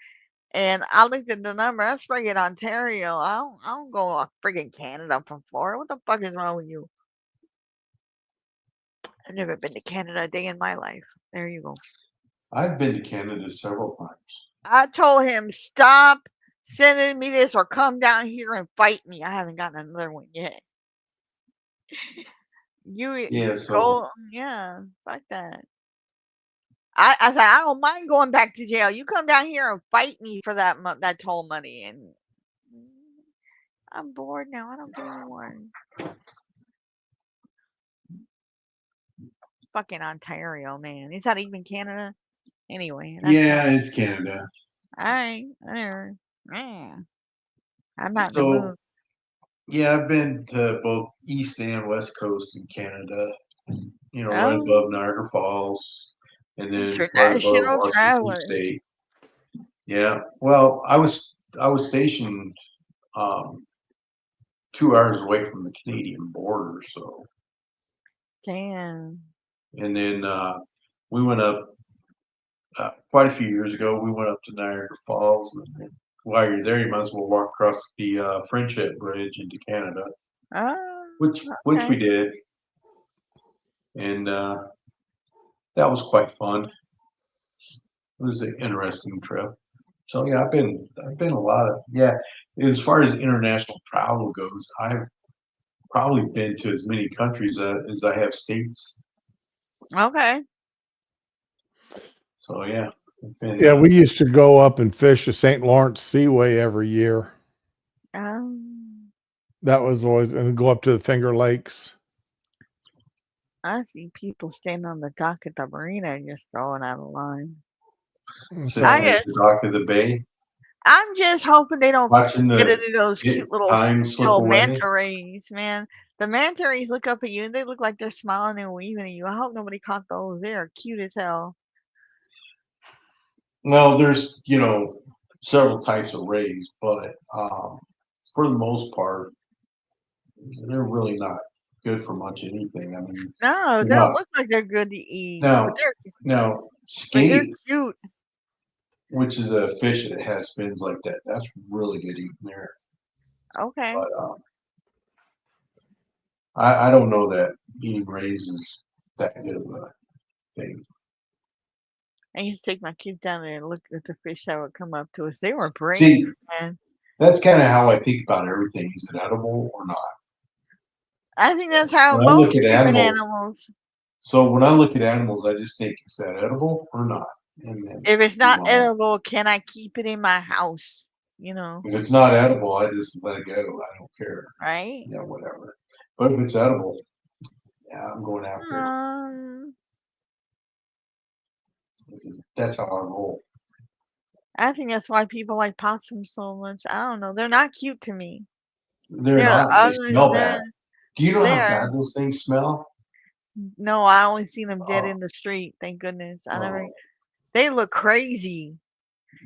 And I looked at the number. That's friggin' Ontario. I don't go friggin' Canada from Florida. What the fuck is wrong with you? I've never been to Canada a day in my life. There you go. I've been to Canada several times. I told him stop sending me this or come down here and fight me. I haven't gotten another one yet. Yeah, You so go, yeah, fuck that. I said I don't mind going back to jail. You come down here and fight me for that toll money, and I'm bored now. I don't get any more. Fucking Ontario, man. Is that even Canada? Anyway, that's not. yeah, it's Canada. All right, whatever. Yeah, I'm not in the So mood. yeah, I've been to both East and West Coast in Canada. Right Oh, above Niagara Falls, and then right above international Washington traveler. State. Yeah. Well, I was stationed um, 2 hours away from the Canadian border, so Damn. and then we went up quite a few years ago. We went up to Niagara Falls, and while you're there, you might as well walk across the Friendship Bridge into Canada, Oh, which we okay. did, and that was quite fun. It was an interesting trip. So yeah, I've been a lot of yeah. As far as international travel goes, I've probably been to as many countries as I have states. Okay. So yeah, I've been Yeah, we used to go up and fish the St. Lawrence Seaway every year. Um, That was always, and go up to the Finger Lakes. I see people standing on the dock at the marina just throwing out a line. sitting I So at just, the dock of the bay, I'm just hoping they don't watching get the into those cute little time slip seashell away. manta rays, man. The manta rays look up at you and they look like they're smiling and waving at you. I hope nobody caught those. They are cute as hell. Well, there's several types of rays, but for the most part, they're really not good for much anything. I mean, No, they're they don't not look like they're good to eat, now. Now, but they're skate, cute. which is a fish that has fins like that, that's really good eating there. Okay. But I don't know that eating rays is that good of a thing. I used to take my kids down there and look at the fish that would come up to us. They were brave, See, man. that's kind of how I think about everything. Is it edible or not? I think that's how When I look most at different animals, animals. so when I look at animals, I just think, is that edible or not? And then If it's move not on. edible, can I keep it in my house? You know, If it's not edible, I just let it go. I don't care. right? Yeah, whatever. But if it's edible, yeah, I'm going after it. Because that's how I roll. I think that's why people like possums so much. I don't know. They're not cute to me. They're They're the not. They ugly. smell bad. Do you know how They're bad those things smell? no. I only seen them dead Oh, in the street. Thank goodness. I never. oh, They look crazy.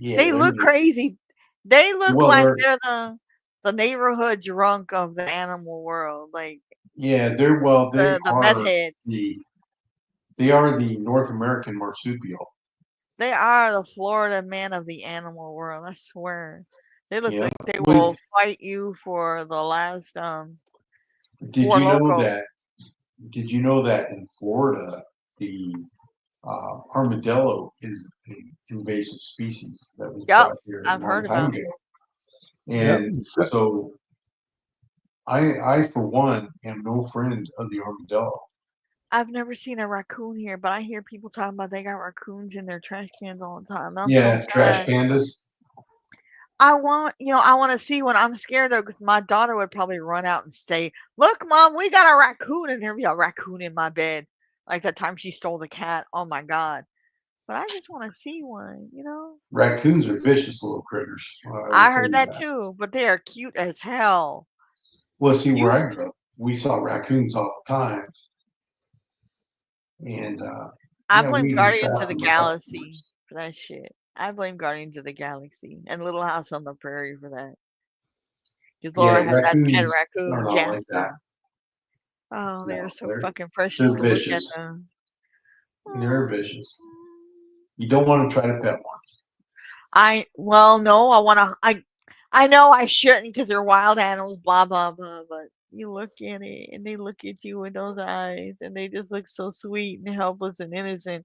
yeah. They look crazy. They look Well, like they're they're the neighborhood drunk of the animal world. Like yeah. They're well. They the meth are head. the North American marsupial. They are the Florida man of the animal world. I swear. They look Yeah. like they Would will fight you for the last did four you know loco. that? Did you know that in Florida the armadillo is an invasive species that was Yep, brought here a I've long heard time about it. ago? Yep. And so I for one am no friend of the armadillo. I've never seen a raccoon here, but I hear people talking about they got raccoons in their trash cans all the time. I'm so Yeah, trash sad. pandas. I want to see one. I'm scared though, because my daughter would probably run out and say, "Look, mom, we got a raccoon," and there'd be a raccoon in my bed, like that time she stole the cat. Oh my god! But I just want to see one. Raccoons are vicious little critters. I will I tell heard you that that. too, but they are cute as hell. Well, see, where You, I grew up, we saw raccoons all the time, and I yeah, blame we even Guardians of trapped the them a couple Galaxy times. for that shit. I blame Guardians of the Galaxy and Little House on the Prairie for that. Because Yeah, Laura had that pet raccoons are raccoon, not like that. Jasper. Oh, they are No, so fucking precious they're to look at vicious. them. They're vicious. You don't want to try to pet one. No, I know I shouldn't because they're wild animals, blah blah blah. But you look at it, and they look at you with those eyes, and they just look so sweet and helpless and innocent.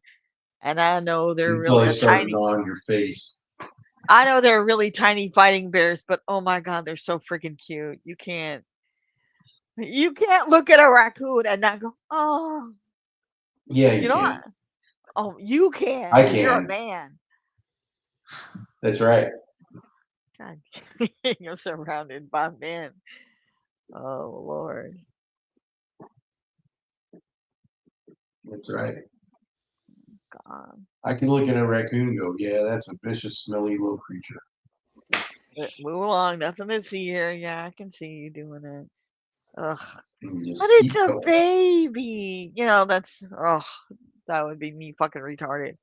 And I know they're Until really they a start tiny. gnawing your face. I know they're really tiny fighting bears, but oh my god, they're so freaking cute. You can't look at a raccoon and not go, oh, Yeah, you you know can. what? Oh, you can I because you're a can. man. That's right. God, you're surrounded by men. Oh Lord. That's right. God. I can look at a raccoon and go, yeah, that's a vicious, smelly little creature. Move along. Nothing to see here. Yeah, I can see you doing it. Ugh. And just But keep it's a going. baby. That would be me fucking retarded.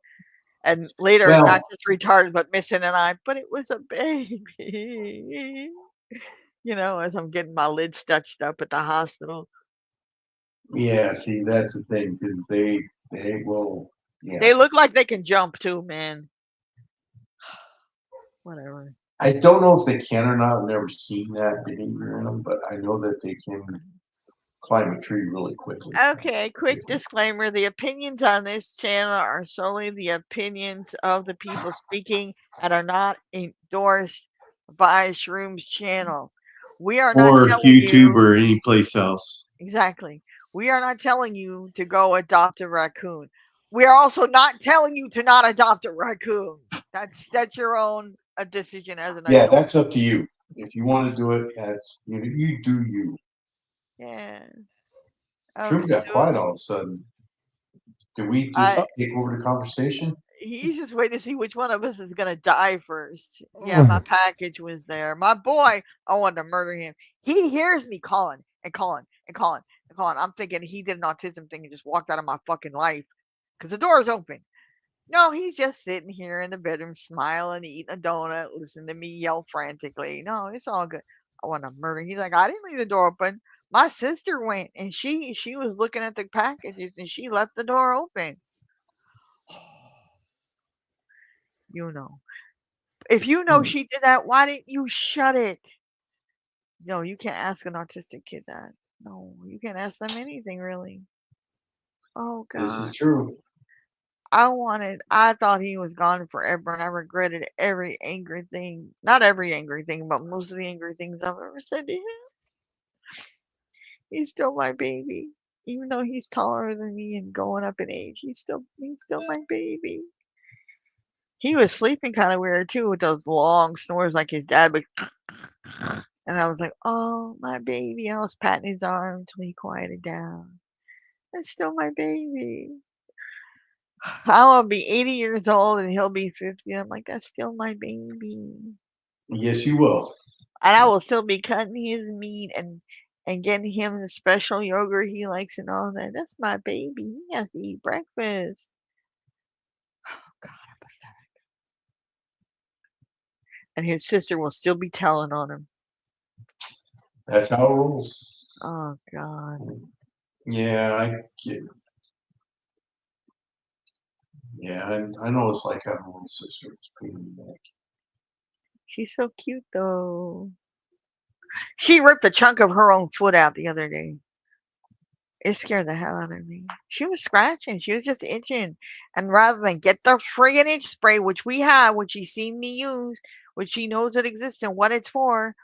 And later, not Well, just retarded, but missing an eye. But it was a baby. As I'm getting my lid stitched up at the hospital. yeah, see, that's the thing, because they will, yeah. They look like they can jump too, man. Whatever. I don't know if they can or not. I've never seen that behavior in them, but I know that they can climb a tree really quickly. Okay, quick disclaimer. The opinions on this channel are solely the opinions of the people speaking and are not endorsed by Shroom's channel. We are not Or telling YouTube you or any place else. exactly. We are not telling you to go adopt a raccoon. We are also not telling you to not adopt a raccoon. That's your own decision as an Yeah, adult. that's up to you. If you want to do it, that's you do you. Yeah. Shroom Okay, got so quiet all of a sudden. Did we just I take over the conversation? he's just waiting to see which one of us is gonna die first. Yeah, my package was there. My boy, I wanted to murder him. He hears me calling and calling and calling and calling. I'm thinking he did an autism thing and just walked out of my fucking life because the door is open. No, he's just sitting here in the bedroom, smiling, eating a donut, listening to me yell frantically. No, it's all good. I want to murder. He's like, I didn't leave the door open. My sister went and she was looking at the packages and she left the door open. If you know she did that, why didn't you shut it? No, you can't ask an autistic kid that. No, you can't ask them anything really. Oh This is God. true. I thought he was gone forever, and I regretted every angry thing. Not every angry thing, but most of the angry things I've ever said to him. He's still my baby. Even though he's taller than me and going up in age, he's still my baby. He was sleeping kind of weird too with those long snores like his dad would. And I was like, "Oh, my baby." I was patting his arm until he quieted down. That's still my baby. I'll be 80 years old and he'll be 50. I'm like, that's still my baby. Yes, you will. And I will still be cutting his meat and getting him the special yogurt he likes and all that. That's my baby. He has to eat breakfast. Oh, God, I'm pathetic. And his sister will still be telling on him. That's how it rolls. Oh, God. Yeah, I get. Yeah, I know it's like having a little sister. It's pain in the neck. She's so cute, though. She ripped a chunk of her own foot out the other day. It scared the hell out of me. She was scratching. She was just itching. And rather than get the friggin' itch spray, which we have, which she's seen me use, which she knows it exists and what it's for,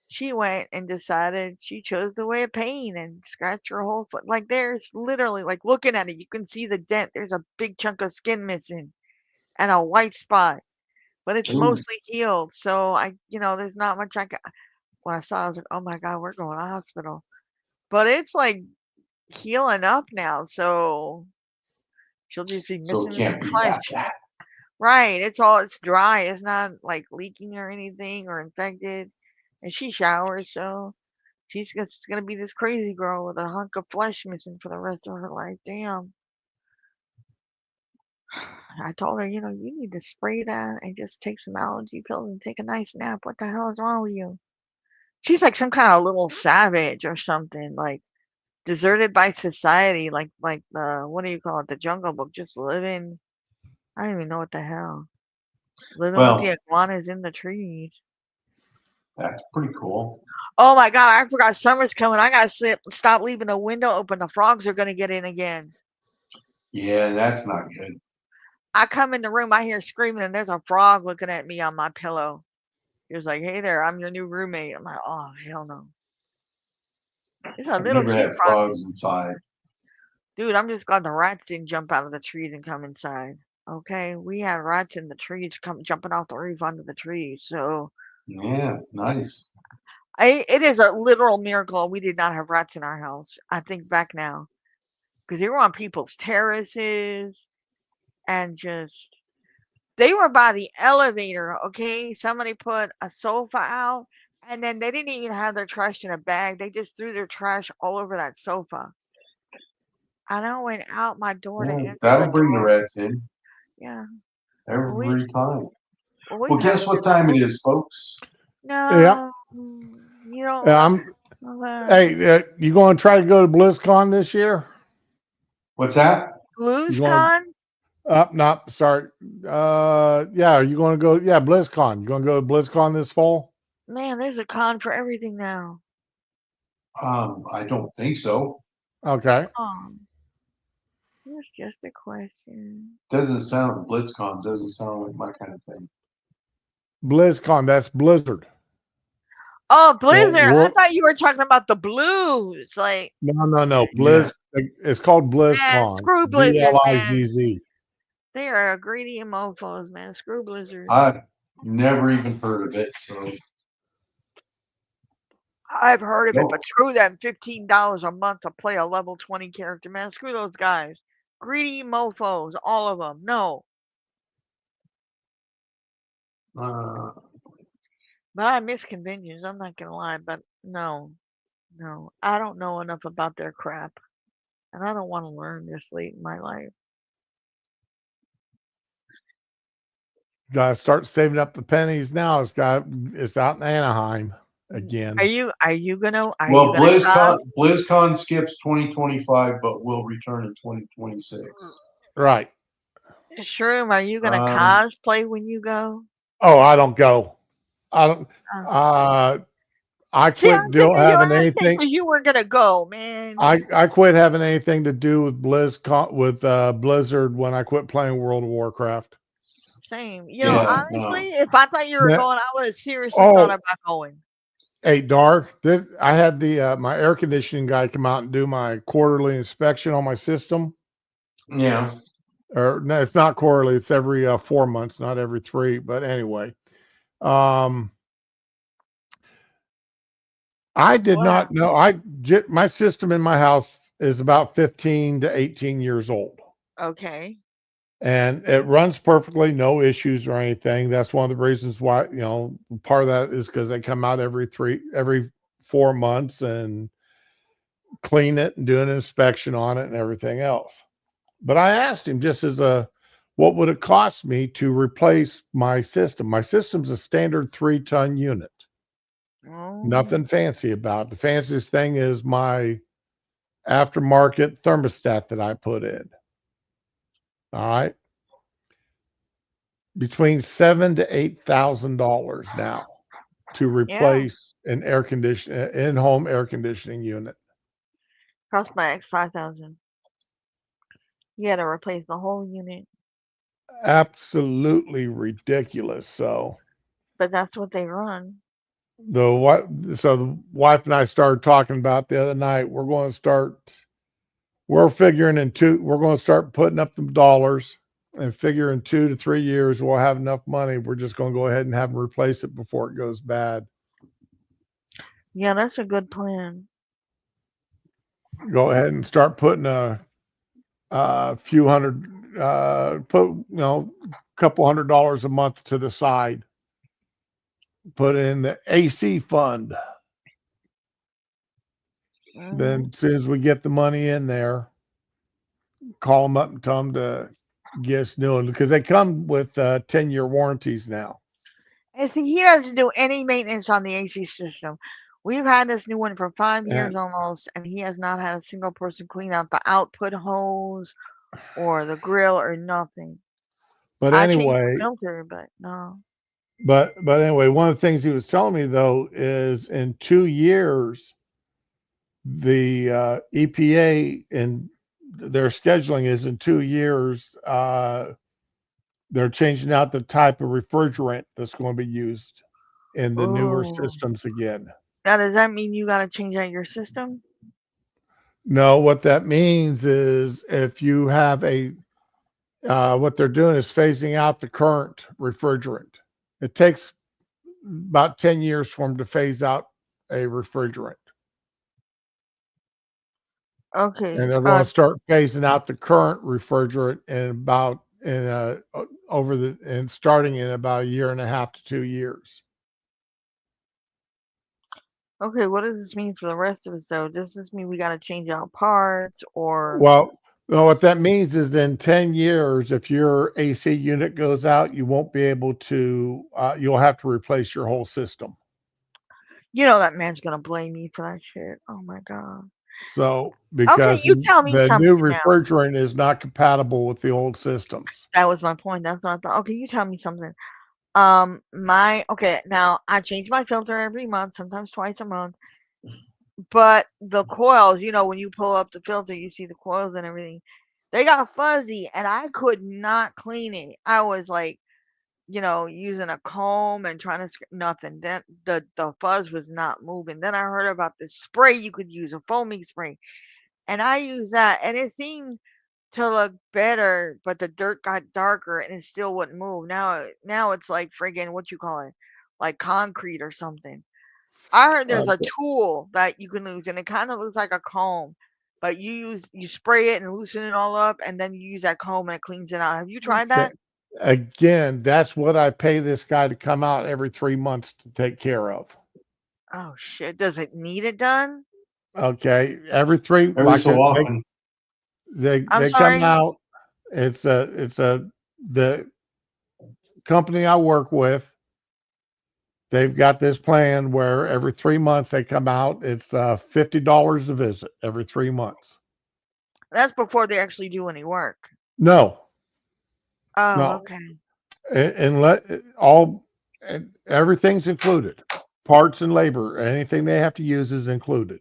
she went and decided she chose the way of pain and scratched her whole foot. Like there's literally, like looking at it, you can see the dent. There's a big chunk of skin missing and a white spot, but it's Ooh. mostly healed. So there's not much I can. When I saw it, I was like, oh my God, we're going to the hospital. But it's like healing up now, so she'll just be So missing it this can't be flesh. that bad. Right. It's dry. It's not like leaking or anything or infected. And she showers, so she's just gonna be this crazy girl with a hunk of flesh missing for the rest of her life. Damn. I told her, you need to spray that and just take some allergy pills and take a nice nap. What the hell is wrong with you? She's like some kind of little savage or something, like deserted by society, like the what do you call it, the Jungle Book, just living. I don't even know what the hell. Living with the Well, iguanas in the trees. that's pretty cool. Oh my God, I forgot summer's coming. I gotta stop leaving the window open. The frogs are gonna get in again. Yeah, that's not good. I come in the room, I hear screaming, and there's a frog looking at me on my pillow. He was like, "Hey there, I'm your new roommate." I'm like, "Oh hell no!" It's a I've little never cute had frog. frogs inside. Dude, I'm just glad the rats didn't jump out of the trees and come inside. Okay, we had rats in the trees come jumping off the roof onto the trees. So Yeah, nice. it is a literal miracle we did not have rats in our house. I think back now because they were on people's terraces and just they were by the elevator. Okay, somebody put a sofa out and then they didn't even have their trash in a bag. They just threw their trash all over that sofa. And I went out my door to Yeah, answer the that'll bring the door. rats in Yeah. Well, we every time. well we've Well, had guess them what in the time it room. is, folks? Yeah. No, you don't Yeah, love I'm. Christmas. Hey, you going to try to go to BlizzCon this year? What's that? You going BluesCon? up? Not sorry. Yeah. You going to go? Yeah, BlizzCon. You going to go to BlizzCon this fall? Man, there's a con for everything now. I don't think so. Okay. It's just a question. Doesn't sound BlitzCon. Doesn't sound like my kind of thing. BlizzCon. That's Blizzard. Oh, Well, Blizzard. I thought you were talking about the blues. Like, no. Yeah. Blizz. It's called man, BlizzCon. screw Blizzard, man. BLIZZ. They are greedy mofos, man. Screw Blizzard. I've never even heard of it. So I've heard of it, but nope. screw them $15 a month to play a level 20 character, man. Screw those guys. Greedy mofos, all of them. No. Uh, But I miss conventions. I'm not going to lie, but no. I don't know enough about their crap. And I don't want to learn this late in my life. Got to start saving up the pennies now. It's out in Anaheim again. Are you gonna well, cos? BlizzCon skips 2025, but will return in 2026. Right. Shroom, are you gonna Um, cosplay when you go? Oh, I don't go. I don't. Uh, Uh, I See, quit I'm thinking you having asking anything. because you weren't gonna go, man. I quit having anything to do with Blizzard when I quit playing World of Warcraft. Same. Yeah, Honestly, if I thought you were That, going, I would have seriously thought oh, about going. hey, Dar, I had the my air conditioning guy come out and do my quarterly inspection on my system. yeah. Or no, it's not quarterly; it's every 4 months, not every three. But anyway, um, I did Wow. not know. My system in my house is about 15 to 18 years old, Okay. and it runs perfectly, no issues or anything. That's one of the reasons why, part of that is because they come out every 4 months and clean it and do an inspection on it and everything else. But I asked him just what would it cost me to replace my system? My system's a standard 3-ton unit. Oh, Nothing fancy about it. The fanciest thing is my aftermarket thermostat that I put in. All right. Between $7,000 to $8,000 now to yeah. replace an in-home air conditioning unit. Cost my X 5,000. You had to replace the whole unit, Absolutely ridiculous. So but that's what they run. the wife and I started talking about the other night. We're figuring we're going to start putting up the dollars and figure in 2 to 3 years we'll have enough money. We're just going to go ahead and have them replace it before it goes bad. Yeah, that's a good plan. Go ahead and start putting a few hundred, couple $100 a month to the side. Put in the AC fund. Hmm. Then as soon as we get the money in there, call them up and tell them to get us new one because they come with 10-year warranties now. And see, he doesn't do any maintenance on the AC system. We've had this new one for 5 years And almost, and he has not had a single person clean out the output hose or the grill or nothing. but I changed the anyway, filter, but no. but anyway, one of the things he was telling me though is in 2 years, the EPA and their scheduling is in 2 years. They're changing out the type of refrigerant that's going to be used in the newer Oh. systems again. Now, does that mean you got to change out your system? No, what that means is if you have what they're doing is phasing out the current refrigerant. It takes about 10 years for them to phase out a refrigerant. Okay. And they're going to start phasing out the current refrigerant starting in about a year and a half to 2 years. Okay, what does this mean for the rest of us though? Does this mean we gotta change out parts or Well, what that means is in 10 years, if your AC unit goes out, you won't be able to, you'll have to replace your whole system. that man's gonna blame me for that shit. Oh my god. So, Okay, because you tell me the new something now. refrigerant is not compatible with the old systems. That was my point. That's what I thought. Okay, you tell me something. Now I change my filter every month, sometimes twice a month. But the coils, when you pull up the filter, you see the coils and everything. They got fuzzy, and I could not clean it. I was like, using a comb and trying to nothing. Then the fuzz was not moving. Then I heard about this spray you could use, a foaming spray, and I used that, and it seemed to look better, but the dirt got darker and it still wouldn't move. Now it's like friggin' what you call it, like concrete or something. I heard there's a Okay. tool that you can use, and it kind of looks like a comb, but you spray it and loosen it all up, and then you use that comb and it cleans it out. Have you tried Okay. that? Again, that's what I pay this guy to come out every 3 months to take care of. Oh shit! Does it need it done? Okay. Every so often. I'm they come sorry. out. The company I work with, they've got this plan where every 3 months they come out. It's $50 a visit every 3 months. That's before they actually do any work. No, Oh, no, okay. and let all and everything's included. parts and labor. Anything they have to use is included.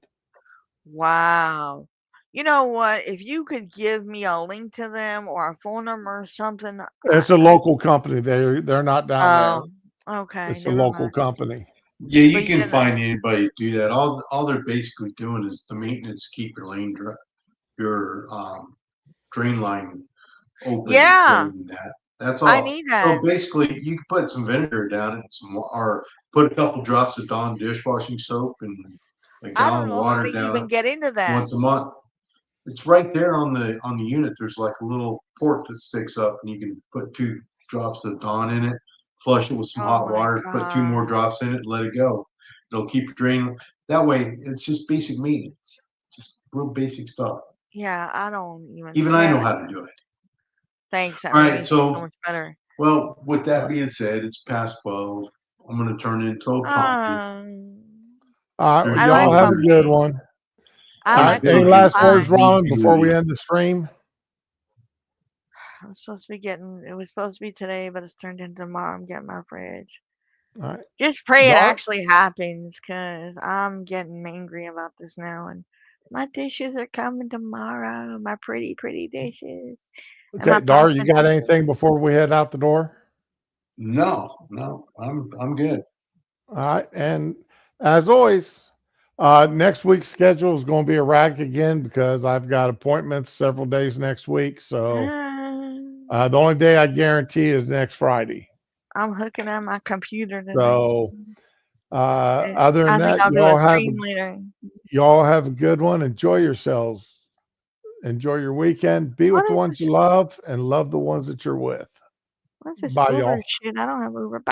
Wow. You know what? If you could give me a link to them or a phone number or something, It's a local company. They're not down there. oh, okay, It's a never local mind. company. Yeah, you But you can didn't. find anybody to do that. All they're basically doing is the maintenance, keep your your drain line open and Yeah, clean that. That's I all. need So that. basically, you can put some vinegar down and or put a couple drops of Dawn dishwashing soap and a I gallon don't of know how water to down even it get into that. once a month. It's right there on the unit. There's like a little port that sticks up, and you can put 2 drops of Dawn in it, flush it with some Oh hot my water, put 2 more god. drops in it, and let it go. It'll keep your drain. That way, it's just basic maintenance, just real basic stuff. Yeah, I don't even. Even I Yeah, know how to do it. thanks. That All made right, me feel so so much better. well, with All that right. being said, it's past 12. I'm gonna turn into a pumpkin. Um, All right. Well, There's I like y'all have no a good pumpkin. one. I All there's right. like no Any pumpkin last beauty, pie. words, no Ron, before we beauty. end the stream? I'm supposed to be getting. It was supposed to be today, but it's turned into tomorrow. I'm getting my fridge. All right. Just pray it Dar- actually happens, cause I'm getting angry about this now. And my dishes are coming tomorrow. My pretty, pretty dishes. And my Okay, Dar, pasta you and got pizza. anything before we head out the door? No, I'm good. All right. And as always, next week's schedule is going to be erratic again because I've got appointments several days next week. So the only day I guarantee is next Friday. I'm hooking on my computer tonight. So And other than I think that, I'll do a stream later. y'all have a good one. Enjoy yourselves. Enjoy your weekend. Be with What the is ones this? you love and love the ones that you're with. What's this Bye, Uber y'all. shit? I don't have Uber.